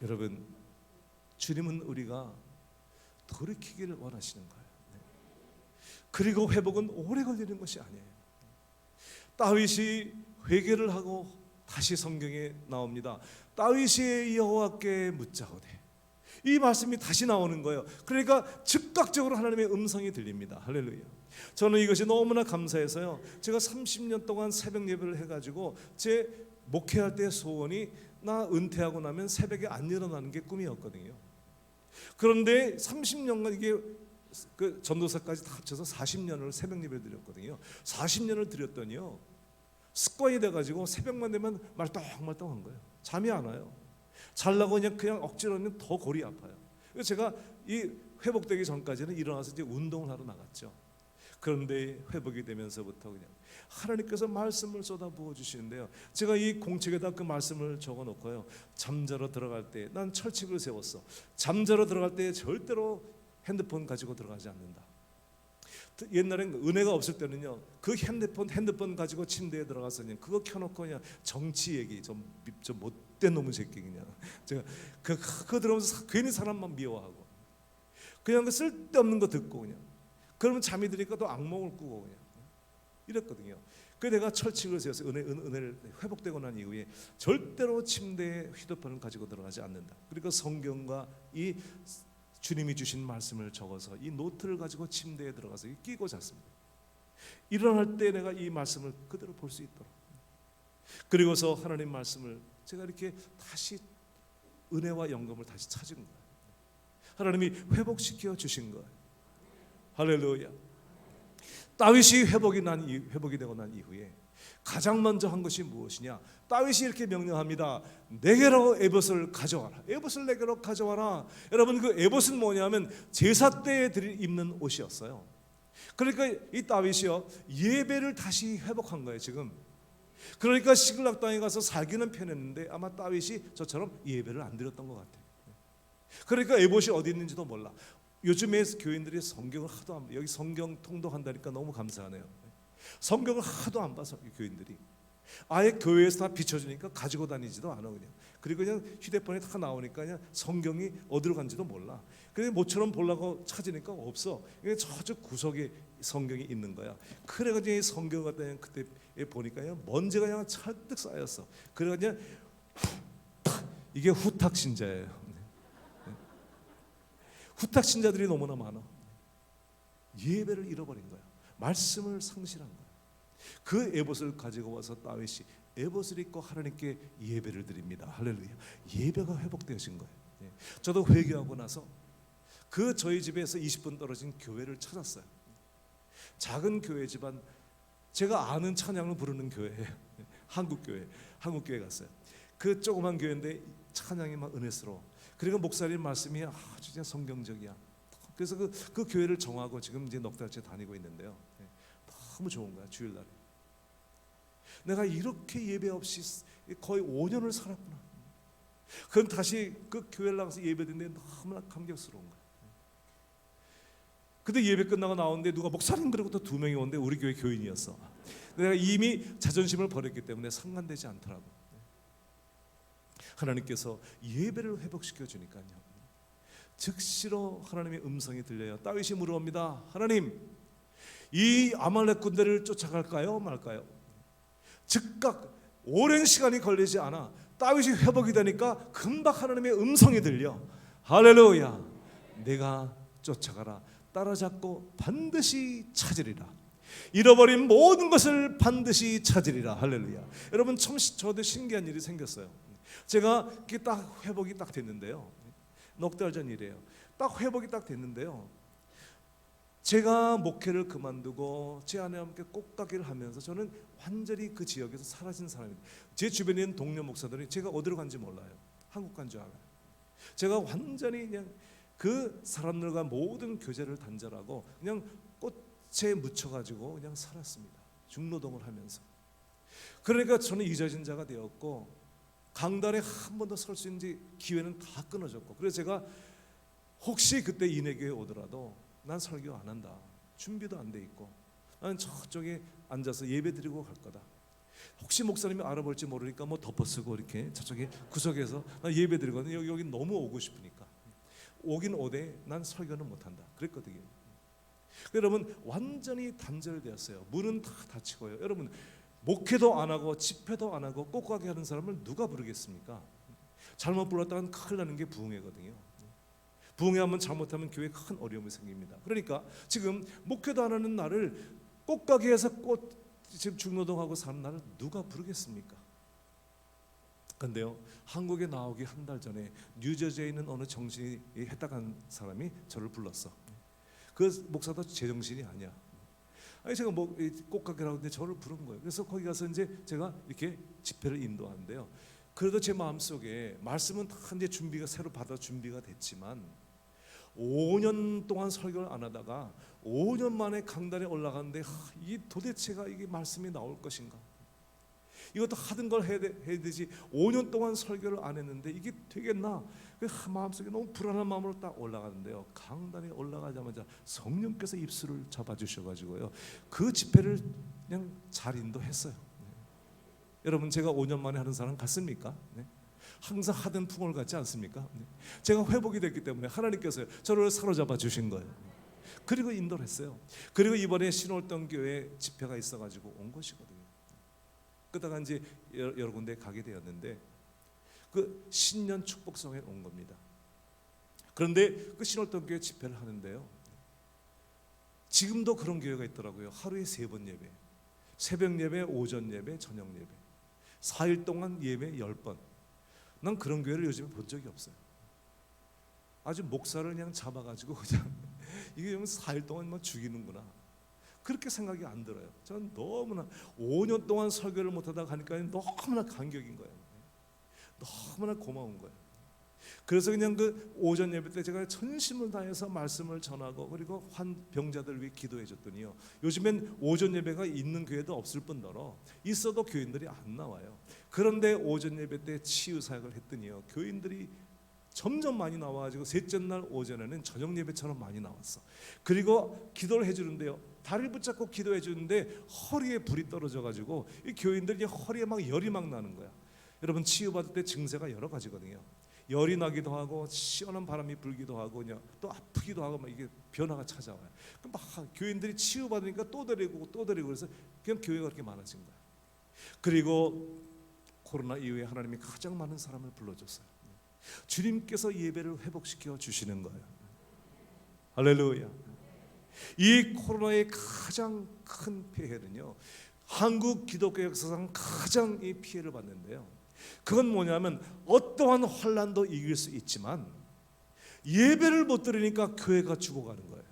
[SPEAKER 2] 여러분, 주님은 우리가 돌이키기를 원하시는 거예요. 그리고 회복은 오래 걸리는 것이 아니에요. 다윗이 회개를 하고 다시 성경에 나옵니다. 다윗이 여호와께 묻자오되, 이 말씀이 다시 나오는 거예요. 그러니까 즉각적으로 하나님의 음성이 들립니다. 할렐루야. 저는 이것이 너무나 감사해서요, 제가 30년 동안 새벽 예배를 해가지고 제 목회할 때 소원이 나 은퇴하고 나면 새벽에 안 일어나는 게 꿈이었거든요. 그런데 30년간 이게 그 전도사까지 다 합쳐서 40년을 새벽 예배를 드렸거든요. 40년을 드렸더니요, 습관이 돼가지고 새벽만 되면 말똥말똥한 거예요. 잠이 안 와요. 잘라고 그냥 억지로는 더 골이 아파요. 그래서 제가 이 회복되기 전까지는 일어나서 이제 운동을 하러 나갔죠. 그런데 회복이 되면서부터 그냥 하나님께서 말씀을 쏟아 부어 주시는데요, 제가 이 공책에다 그 말씀을 적어 놓고요, 잠자러 들어갈 때 난 철칙을 세웠어. 잠자러 들어갈 때 절대로 핸드폰 가지고 들어가지 않는다. 옛날엔 은혜가 없을 때는요, 그 핸드폰 가지고 침대에 들어가서 그냥 그거 켜놓고 그냥 정치 얘기, 좀 못된 놈의 새끼, 그냥 제가 그거 들으면서 괜히 사람만 미워하고 그냥 그 쓸데없는 거 듣고 그냥 그러면 잠이 드니까 또 악몽을 꾸고 그냥 이랬거든요. 그래서 내가 철칙을 세워서 은혜를 회복되고 난 이후에 절대로 침대에 휴대폰을 가지고 들어가지 않는다. 그리고 성경과 이 주님이 주신 말씀을 적어서 이 노트를 가지고 침대에 들어가서 끼고 잤습니다. 일어날 때 내가 이 말씀을 그대로 볼 수 있도록. 그리고서 하나님 말씀을 제가 이렇게 다시 은혜와 영감을 다시 찾은 거예요. 하나님이 회복시켜 주신 거예요. 할렐루야. 다윗이 회복이 되고 난 이후에 가장 먼저 한 것이 무엇이냐? 다윗이 이렇게 명령합니다. 내게로 에봇을 가져와라. 에봇을 내게로 가져와라. 여러분, 그 에봇은 뭐냐면 제사 때에 입는 옷이었어요. 그러니까 이 다윗이요, 예배를 다시 회복한 거예요 지금. 그러니까 시글락 땅에 가서 살기는 편했는데 아마 다윗이 저처럼 예배를 안 드렸던 것 같아요. 그러니까 에봇이 어디 있는지도 몰라. 요즘에 교인들이 성경을 하도 안, 여기 성경 통독한다니까 너무 감사하네요. 성경을 하도 안 봐서 교인들이 아예 교회에서 다 비춰주니까 가지고 다니지도 않아 그냥. 그리고 그냥 휴대폰에 다 나오니까 그냥 성경이 어디로 간지도 몰라. 그래서 모처럼 보려고 찾으니까 없어. 저쪽 구석에 성경이 있는 거야. 그래가지고 이 성경 갖다 그때 보니까 그냥 먼지가 그냥 찰뜩 쌓였어. 그래가지고 그냥 이게 후탁 신자예요. 후탁 신자들이 너무나 많아. 예배를 잃어버린 거야. 말씀을 상실한 거야. 그 에봇을 가지고 와서 다윗이 에봇을 입고 하나님께 예배를 드립니다. 할렐루야. 예배가 회복되어진 거예요. 저도 회개하고 나서 그 저희 집에서 20분 떨어진 교회를 찾았어요. 작은 교회지만 제가 아는 찬양을 부르는 교회예요. 한국교회 갔어요. 그 조그만 교회인데 찬양이 막 은혜스러워. 그리고 목사님 말씀이 아주 진짜 성경적이야. 그래서 그 교회를 정하고 지금 이제 넉 달째 다니고 있는데요. 너무 좋은 거야. 주일날에 내가 이렇게 예배 없이 거의 5년을 살았구나. 그럼 다시 그 교회를 나가서 예배드는데 너무나 감격스러운 거야. 근데 예배 끝나고 나오는데 누가 목사님 그리고 또 2명이 오는데 우리 교회 교인이었어. 내가 이미 자존심을 버렸기 때문에 상관되지 않더라고. 하나님께서 예배를 회복시켜 주니까요, 즉시로 하나님의 음성이 들려요. 다윗이 물어봅니다. 하나님, 이 아말렉 군대를 쫓아갈까요 말까요? 즉각 오랜 시간이 걸리지 않아 다윗이 회복이 되니까 금방 하나님의 음성이 들려. 할렐루야. 내가 쫓아가라. 따라잡고 반드시 찾으리라. 잃어버린 모든 것을 반드시 찾으리라. 할렐루야. 여러분, 참 저도 신기한 일이 생겼어요. 제가 이게 딱 회복이 딱 됐는데요. 넉 달 전 일이에요. 딱 회복이 딱 됐는데요. 제가 목회를 그만두고 제 아내와 함께 꽃가게를 하면서 저는 완전히 그 지역에서 사라진 사람입니다. 제 주변에 있는 동료 목사들이 제가 어디로 간지 몰라요. 한국 간 줄 알아요. 제가 완전히 그냥 그 사람들과 모든 교제를 단절하고 그냥 죄에 묻혀가지고 그냥 살았습니다. 중노동을 하면서. 그러니까 저는 잊어진 자가 되었고 강단에 한 번도 설 수 있는 기회는 다 끊어졌고, 그래서 제가 혹시 그때 인해교회 오더라도 난 설교 안 한다. 준비도 안 돼 있고 나는 저쪽에 앉아서 예배 드리고 갈 거다. 혹시 목사님이 알아볼지 모르니까 뭐 덮어쓰고 이렇게 저쪽에 구석에서 나 예배 드리거든요. 여기 너무 오고 싶으니까 오긴 오되 난 설교는 못한다 그랬거든요. 여러분 완전히 단절되었어요. 문은 다 닫히고요. 여러분 목회도 안 하고 집회도 안 하고 꽃가게 하는 사람을 누가 부르겠습니까? 잘못 불렀다간 큰일 나는 게 부흥회거든요. 부흥회하면 잘못하면 교회에 큰 어려움이 생깁니다. 그러니까 지금 목회도 안 하는 나를 꽃가게에서 지금 중노동하고 사는 나를 누가 부르겠습니까? 근데요, 한국에 나오기 한 달 전에 뉴저지에 있는 어느 정신이 해당한 사람이 저를 불렀어. 그 목사도 제정신이 아니야. 아니 제가 뭐 꽃가게라고 하는데 저를 부른 거예요. 그래서 거기 가서 이제 제가 이렇게 집회를 인도하는데요. 그래도 제 마음속에 말씀은 다 이제 준비가 새로 받아 준비가 됐지만 5년 동안 설교를 안 하다가 5년 만에 강단에 올라갔는데 이 도대체가 이게 말씀이 나올 것인가? 이것도 하던 걸 해야 되지 5년 동안 설교를 안 했는데 이게 되겠나? 마음속에 너무 불안한 마음으로 딱 올라가는데요. 강단에 올라가자마자 성령께서 입술을 잡아주셔가지고요. 그 집회를 그냥 잘 인도했어요. 여러분 제가 5년 만에 하는 사람 같습니까? 항상 하던 풍을 같지 않습니까? 제가 회복이 됐기 때문에 하나님께서 저를 사로잡아 주신 거예요. 그리고 인도를 했어요. 그리고 이번에 신월동 교회 집회가 있어가지고 온 것이거든요. 그러다가 이제 여러 군데 가게 되었는데 그 신년 축복성에 온 겁니다. 그런데 그 신월동 교회 집회를 하는데요. 지금도 그런 교회가 있더라고요. 하루에 3번 예배, 새벽 예배, 오전 예배, 저녁 예배, 4일 동안 예배 10번. 난 그런 교회를 요즘에 본 적이 없어요. 아주 목사를 그냥 잡아가지고 그냥 이게 4일 동안 막 죽이는구나. 그렇게 생각이 안 들어요. 전 너무나 5년 동안 설교를 못하다 가니까 너무나 감격인 거예요. 너무나 고마운 거예요. 그래서 그냥 그 오전 예배 때 제가 전심을 다해서 말씀을 전하고 그리고 병자들 위해 기도해 줬더니요. 요즘엔 오전 예배가 있는 교회도 없을 뿐더러 있어도 교인들이 안 나와요. 그런데 오전 예배 때 치유 사역을 했더니요. 교인들이 점점 많이 나와가지고 셋째 날 오전에는 저녁 예배처럼 많이 나왔어. 그리고 기도를 해주는데요. 다리를 붙잡고 기도해 주는데 허리에 불이 떨어져가지고 이 교인들이 허리에 막 열이 막 나는 거야. 여러분 치유받을 때 증세가 여러 가지거든요. 열이 나기도 하고 시원한 바람이 불기도 하고 또 아프기도 하고 막 이게 변화가 찾아와요. 막 교인들이 치유받으니까 또 데리고 그래서 그냥 교회가 그렇게 많아진 거야. 그리고 코로나 이후에 하나님이 가장 많은 사람을 불러줬어요. 주님께서 예배를 회복시켜 주시는 거예요. 할렐루야. 이 코로나의 가장 큰 폐해는요, 한국 기독교 역사상 가장 이 피해를 받는데요. 그건 뭐냐면 어떠한 환난도 이길 수 있지만 예배를 못 드리니까 교회가 죽어가는 거예요.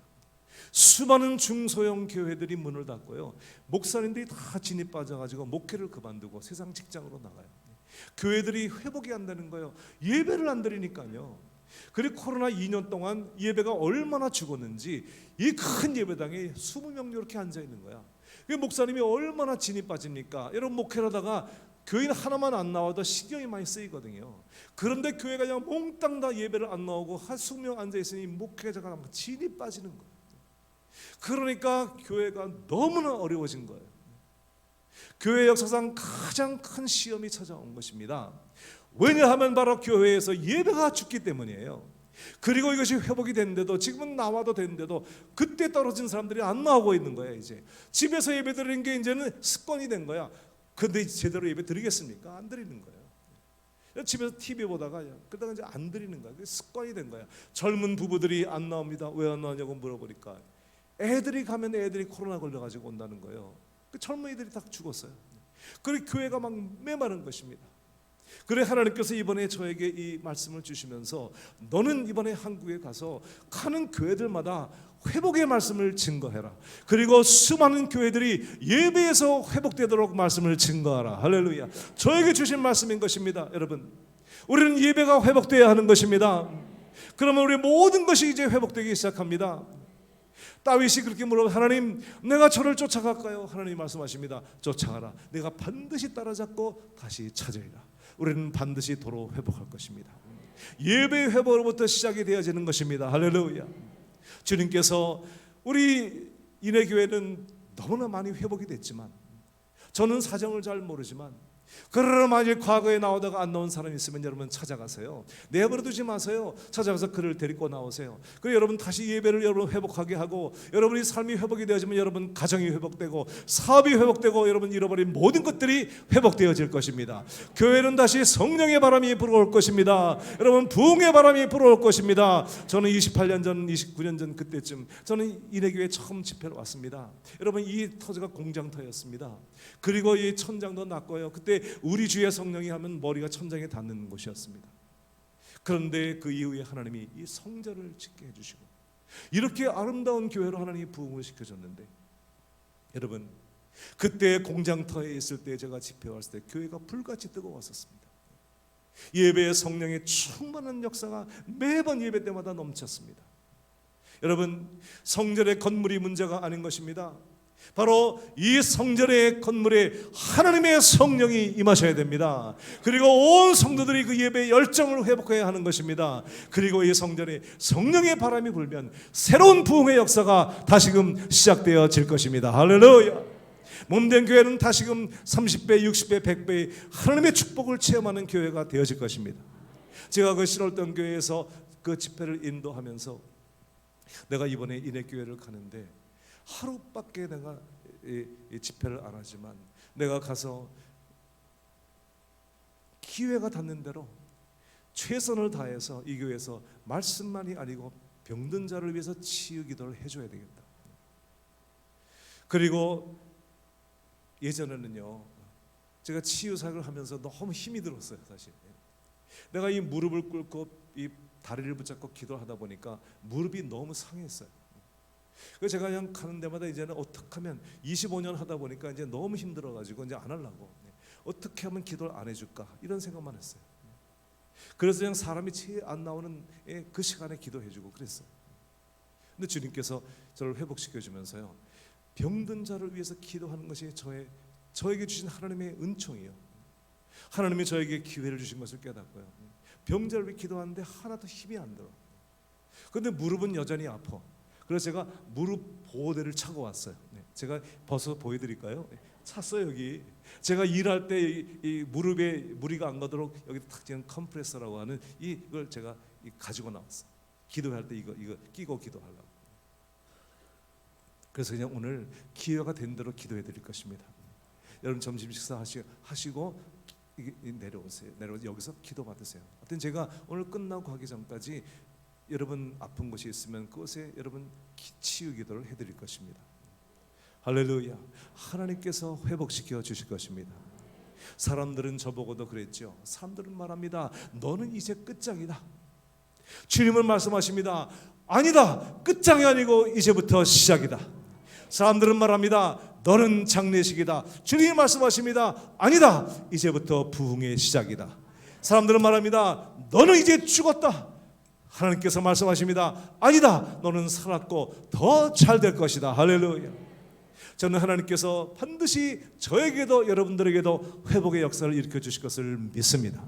[SPEAKER 2] 수많은 중소형 교회들이 문을 닫고요. 목사님들이 다 진이 빠져가지고 목회를 그만두고 세상 직장으로 나가요. 교회들이 회복이 안 되는 거예요. 예배를 안 드리니까요. 그리고 코로나 2년 동안 예배가 얼마나 죽었는지 이 큰 예배당에 20명 이렇게 앉아 있는 거야. 목사님이 얼마나 진이 빠집니까? 여러분 목회를 하다가 교인 하나만 안 나와도 신경이 많이 쓰이거든요. 그런데 교회가 그냥 몽땅 다 예배를 안 나오고 한 20명 앉아 있으니 목회자가 진이 빠지는 거예요. 그러니까 교회가 너무나 어려워진 거예요. 교회 역사상 가장 큰 시험이 찾아온 것입니다. 왜냐하면 바로 교회에서 예배가 죽기 때문이에요. 그리고 이것이 회복이 됐는데도 지금은 나와도 되는데도 그때 떨어진 사람들이 안 나오고 있는 거예요. 이제 집에서 예배 드리는 게 이제는 습관이 된 거야. 근데 제대로 예배 드리겠습니까? 안 드리는 거예요. 집에서 TV 보다가 그러다가 이제 안 드리는 거야. 그게 습관이 된 거야. 젊은 부부들이 안 나옵니다. 왜 안 나오냐고 물어보니까 애들이 가면 애들이 코로나 걸려가지고 온다는 거예요. 그 젊은이들이 다 죽었어요. 그리고 교회가 막 메마른 것입니다. 그래 하나님께서 이번에 저에게 이 말씀을 주시면서 너는 이번에 한국에 가서 가는 교회들마다 회복의 말씀을 증거해라. 그리고 수많은 교회들이 예배에서 회복되도록 말씀을 증거하라. 할렐루야. 저에게 주신 말씀인 것입니다. 여러분 우리는 예배가 회복되어야 하는 것입니다. 그러면 우리 모든 것이 이제 회복되기 시작합니다. 다윗이 그렇게 물어 하나님 내가 저를 쫓아갈까요? 하나님 말씀하십니다. 쫓아가라. 내가 반드시 따라잡고 다시 찾으리라. 우리는 반드시 도로 회복할 것입니다. 예배의 회복으로부터 시작이 되어지는 것입니다. 할렐루야. 주님께서 우리 인해교회는 너무나 많이 회복이 됐지만 저는 사정을 잘 모르지만 그러나 만일 과거에 나오다가 안 나온 사람이 있으면 여러분 찾아가세요. 내버려 두지 마세요. 찾아가서 그를 데리고 나오세요. 그리고 여러분 다시 예배를 여러분 회복하게 하고 여러분이 삶이 회복이 되어지면 여러분 가정이 회복되고 사업이 회복되고 여러분 잃어버린 모든 것들이 회복되어질 것입니다. 교회는 다시 성령의 바람이 불어올 것입니다. 여러분 부흥의 바람이 불어올 것입니다. 저는 28년 전 29년 전 그때쯤 저는 인해교회 처음 집회를 왔습니다. 여러분 이 터지가 공장터였습니다. 그리고 이 천장도 낮고요. 그때 우리 주의 성령이 하면 머리가 천장에 닿는 곳이었습니다. 그런데 그 이후에 하나님이 이 성전을 짓게 해주시고 이렇게 아름다운 교회로 하나님이 부흥을 시켜줬는데 여러분 그때 공장터에 있을 때 제가 집회 왔을 때 교회가 불같이 뜨거웠었습니다. 예배의 성령의 충만한 역사가 매번 예배 때마다 넘쳤습니다. 여러분 성전의 건물이 문제가 아닌 것입니다. 바로 이 성전의 건물에 하나님의 성령이 임하셔야 됩니다. 그리고 온 성도들이 그 예배의 열정을 회복해야 하는 것입니다. 그리고 이 성전에 성령의 바람이 불면 새로운 부흥의 역사가 다시금 시작되어질 것입니다. 할렐루야. 몸된 교회는 다시금 30배, 60배, 100배의 하나님의 축복을 체험하는 교회가 되어질 것입니다. 제가 그 신월동 교회에서 그 집회를 인도하면서 내가 이번에 인해교회를 가는데 하루밖에 내가 이 집회를 안 하지만 내가 가서 기회가 닿는 대로 최선을 다해서 이 교회에서 말씀만이 아니고 병든 자를 위해서 치유 기도를 해줘야 되겠다. 그리고 예전에는요 제가 치유 사역을 하면서 너무 힘이 들었어요. 사실 내가 이 무릎을 꿇고 이 다리를 붙잡고 기도하다 보니까 무릎이 너무 상했어요. 그래서 제가 그냥 가는 데마다 이제는 어떻게 하면 25년 하다 보니까 이제 너무 힘들어가지고 이제 안 하려고 어떻게 하면 기도를 안 해줄까 이런 생각만 했어요. 그래서 그냥 사람이 제일 안 나오는 그 시간에 기도해주고 그랬어요. 근데 주님께서 저를 회복시켜주면서요 병든 자를 위해서 기도하는 것이 저에게 주신 하나님의 은총이에요. 하나님이 저에게 기회를 주신 것을 깨닫고요 병자를 위해 기도하는데 하나도 힘이 안 들어. 그런데 무릎은 여전히 아파. 그래서 제가 무릎 보호대를 차고 왔어요. 제가 벗어 보여드릴까요? 찼어요 여기. 제가 일할 때 이 무릎에 무리가 안 가도록 여기 탁 지는 컴프레서라고 하는 이걸 제가 가지고 나왔어요. 기도할 때 이거 끼고 기도하려고. 그래서 그냥 오늘 기회가 된 대로 기도해 드릴 것입니다. 여러분 점심 식사 하시고 내려오세요. 내려오서 여기서 기도 받으세요. 하여튼 제가 오늘 끝나고 가기 전까지 여러분 아픈 곳이 있으면 그것에 여러분 치유 기도를 해드릴 것입니다. 할렐루야. 하나님께서 회복시켜 주실 것입니다. 사람들은 저보고도 그랬죠. 사람들은 말합니다. 너는 이제 끝장이다. 주님은 말씀하십니다. 아니다. 끝장이 아니고 이제부터 시작이다. 사람들은 말합니다. 너는 장례식이다. 주님이 말씀하십니다. 아니다. 이제부터 부흥의 시작이다. 사람들은 말합니다. 너는 이제 죽었다. 하나님께서 말씀하십니다. 아니다. 너는 살았고 더 잘 될 것이다. 할렐루야. 저는 하나님께서 반드시 저에게도 여러분들에게도 회복의 역사를 일으켜 주실 것을 믿습니다.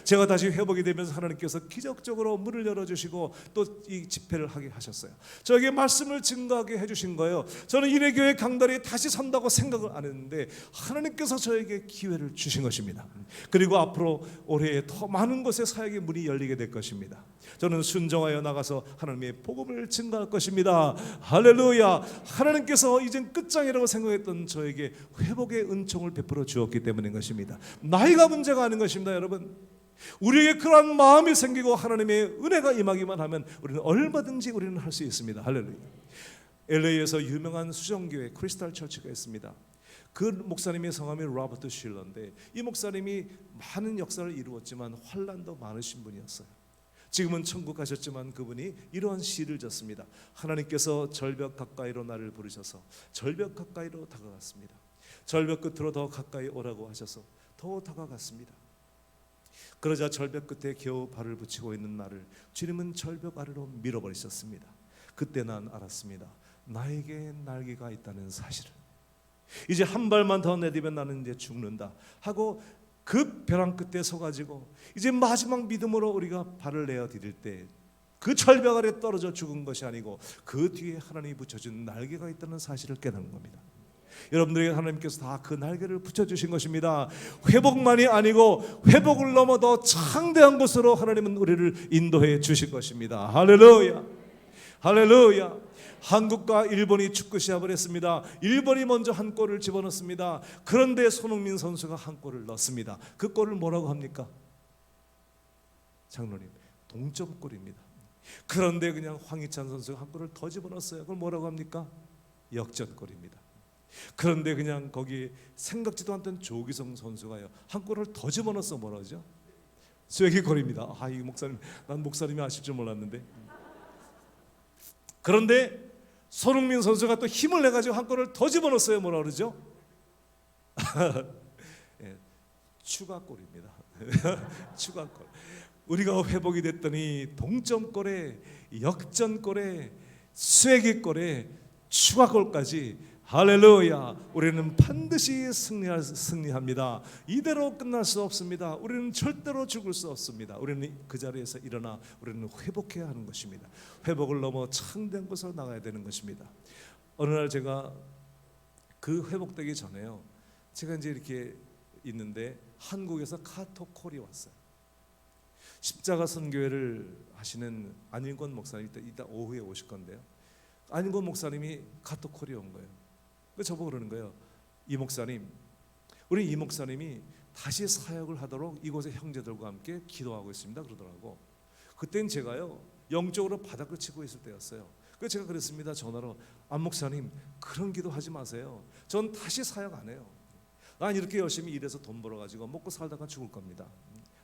[SPEAKER 2] 제가 다시 회복이 되면서 하나님께서 기적적으로 문을 열어주시고 또 이 집회를 하게 하셨어요. 저에게 말씀을 증거하게 해주신 거예요. 저는 인해교회 강단에 다시 선다고 생각을 안 했는데 하나님께서 저에게 기회를 주신 것입니다. 그리고 앞으로 올해 더 많은 곳에 사역의 문이 열리게 될 것입니다. 저는 순종하여 나가서 하나님의 복음을 증거할 것입니다. 할렐루야. 하나님께서 이젠 끝장이라고 생각했던 저에게 회복의 은총을 베풀어 주었기 때문인 것입니다. 나이가 문제가 아닌 것입니다. 여러분 우리에게 그러한 마음이 생기고 하나님의 은혜가 임하기만 하면 우리는 얼마든지 우리는 할 수 있습니다. 할렐루야. LA에서 유명한 수정교회 크리스탈 처치가 있습니다. 그 목사님의 성함이 로버트 실러인데 이 목사님이 많은 역사를 이루었지만 환난도 많으신 분이었어요. 지금은 천국 가셨지만 그분이 이러한 시를 졌습니다. 하나님께서 절벽 가까이로 나를 부르셔서 절벽 가까이로 다가갔습니다. 절벽 끝으로 더 가까이 오라고 하셔서 더 다가갔습니다. 그러자 절벽 끝에 겨우 발을 붙이고 있는 나를 주님은 절벽 아래로 밀어버리셨습니다. 그때 난 알았습니다. 나에게 날개가 있다는 사실을, 이제 한 발만 더 내디면 나는 이제 죽는다 하고 그 벼랑 끝에 서가지고 이제 마지막 믿음으로 우리가 발을 내어 디딜 때 그 철벽 아래 떨어져 죽은 것이 아니고 그 뒤에 하나님이 붙여준 날개가 있다는 사실을 깨닫는 겁니다. 여러분들에게 하나님께서 다 그 날개를 붙여주신 것입니다. 회복만이 아니고 회복을 넘어 더 창대한 곳으로 하나님은 우리를 인도해 주실 것입니다. 할렐루야, 할렐루야. 한국과 일본이 축구 시합을 했습니다. 일본이 먼저 한 골을 집어넣습니다. 그런데 손흥민 선수가 한 골을 넣습니다. 그 골을 뭐라고 합니까? 장로님, 동점골입니다. 그런데 그냥 황희찬 선수가 한 골을 더 집어넣었어요. 그걸 뭐라고 합니까? 역전골입니다. 그런데 그냥 거기 생각지도 않던 조기성 선수가요 한 골을 더 집어넣어서 뭐라 그러죠? 쐐기골입니다. 이 목사님, 난 목사님이 아실 줄 몰랐는데. 그런데 손흥민 선수가 또 힘을 내가지고 한 골을 더 집어넣었어요. 뭐라 그러죠? 예, 추가골입니다. 추가골. 우리가 회복이 됐더니 동점골에, 역전골에, 쐐기골에, 추가골까지, 할렐루야, 우리는 반드시 승리합니다. 이대로 끝날 수 없습니다. 우리는 절대로 죽을 수 없습니다. 우리는 그 자리에서 일어나 우리는 회복해야 하는 것입니다. 회복을 넘어 창대한 곳으로 나가야 되는 것입니다. 어느 날 제가 그 회복되기 전에요, 제가 이제 이렇게 있는데 한국에서 카톡콜이 왔어요. 십자가 선교회를 하시는 안인권 목사님, 이따 오후에 오실 건데요, 안인권 목사님이 카톡콜이 온 거예요. 저보고 그러는 거예요. 이 목사님, 우리 이 목사님이 다시 사역을 하도록 이곳의 형제들과 함께 기도하고 있습니다 그러더라고. 그땐 제가요 영적으로 바닥을 치고 있을 때였어요. 그래서 제가 그랬습니다. 전화로, 안 목사님 그런 기도하지 마세요. 전 다시 사역 안 해요. 난 이렇게 열심히 일해서 돈 벌어가지고 먹고 살다가 죽을 겁니다.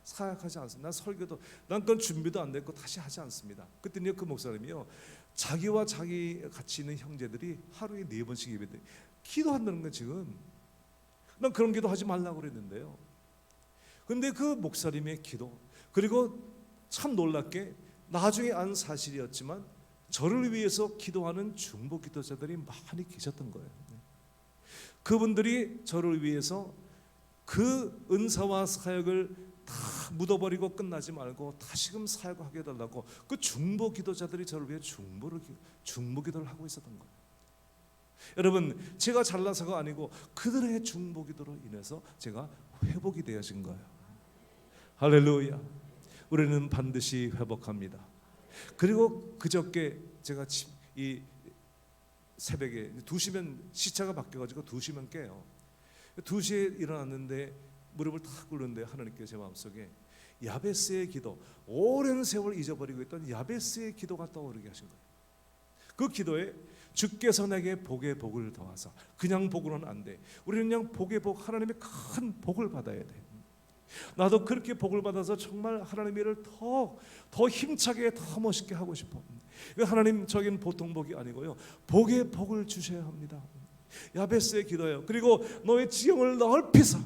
[SPEAKER 2] 사역하지 않습니다. 난 설교도, 난 그건 준비도 안 됐고 다시 하지 않습니다. 그때는 그 목사님이요, 자기와 자기 같이 있는 형제들이 하루에 4번씩 예배드 기도한다는 거. 지금 난 그런 기도 하지 말라고 그랬는데요. 근데 그 목사님의 기도, 그리고 참 놀랍게 나중에 안 사실이었지만 저를 위해서 기도하는 중보 기도자들이 많이 계셨던 거예요. 그분들이 저를 위해서 그 은사와 사역을 다 묻어버리고 끝나지 말고 다시금 사역하게 해달라고 그 중보 기도자들이 저를 위해 중보 기도를 하고 있었던 거예요. 여러분, 제가 잘나서가 아니고 그들의 중보 기도로 인해서 제가 회복이 되어진 거예요. 할렐루야. 우리는 반드시 회복합니다. 그리고 그저께 제가 이 새벽에 2시면 시차가 바뀌어가지고 2시면 깨요. 2시에 일어났는데 무릎을 탁 꿇는데 하나님께서 제 마음속에 야베스의 기도, 오랜 세월 잊어버리고 있던 야베스의 기도가 떠오르게 하신 거예요. 그 기도에 주께서 내게 복의 복을 더하사, 그냥 복으로는 안 돼. 우리는 그냥 복의 복, 하나님의 큰 복을 받아야 돼. 나도 그렇게 복을 받아서 정말 하나님의 일을 더 힘차게, 더 멋있게 하고 싶어. 하나님, 저긴 보통 복이 아니고요, 복의 복을 주셔야 합니다. 야베스의 기도예요. 그리고 너의 지경을 넓히사,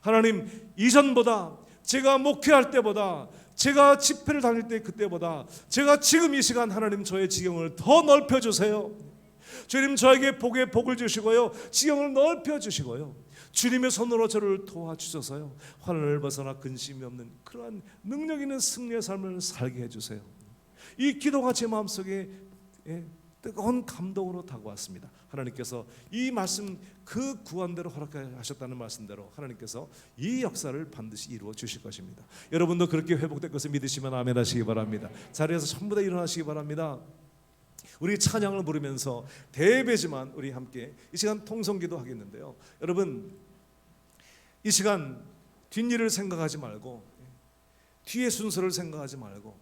[SPEAKER 2] 하나님, 이전보다, 제가 목회할 때보다, 제가 집회를 다닐 때 그때보다, 제가 지금 이 시간 하나님 저의 지경을 더 넓혀주세요. 주님, 저에게 복의 복을 주시고요, 지경을 넓혀주시고요, 주님의 손으로 저를 도와주셔서요, 환난을 벗어나 근심이 없는 그러한 능력 있는 승리의 삶을 살게 해주세요. 이 기도가 제 마음속에 뜨거운 감동으로 다가왔습니다. 하나님께서 이 말씀, 그 구한대로 허락하셨다는 말씀대로 하나님께서 이 역사를 반드시 이루어 주실 것입니다. 여러분도 그렇게 회복될 것을 믿으시면 아멘 하시기 바랍니다. 자리에서 전부 다 일어나시기 바랍니다. 우리 찬양을 부르면서 대배지만 우리 함께 이 시간 통성기도 하겠는데요, 여러분, 이 시간 뒷일을 생각하지 말고, 뒤의 순서를 생각하지 말고,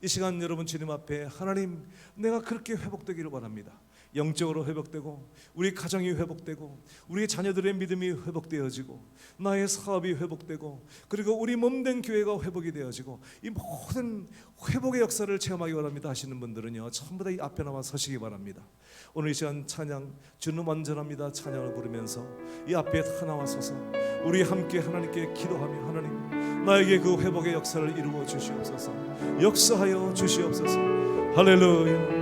[SPEAKER 2] 이 시간 여러분 주님 앞에, 하나님, 내가 그렇게 회복되기를 바랍니다. 영적으로 회복되고, 우리 가정이 회복되고, 우리 자녀들의 믿음이 회복되어지고, 나의 사업이 회복되고, 그리고 우리 몸된 교회가 회복이 되어지고, 이 모든 회복의 역사를 체험하기 바랍니다 하시는 분들은요, 전부 다 이 앞에 나와 서시기 바랍니다. 오늘 이 시간 찬양, 주는 완전합니다 찬양을 부르면서 이 앞에 다 나와 서서 우리 함께 하나님께 기도하며, 하나님, 나에게 그 회복의 역사를 이루어 주시옵소서, 역사하여 주시옵소서. 할렐루야.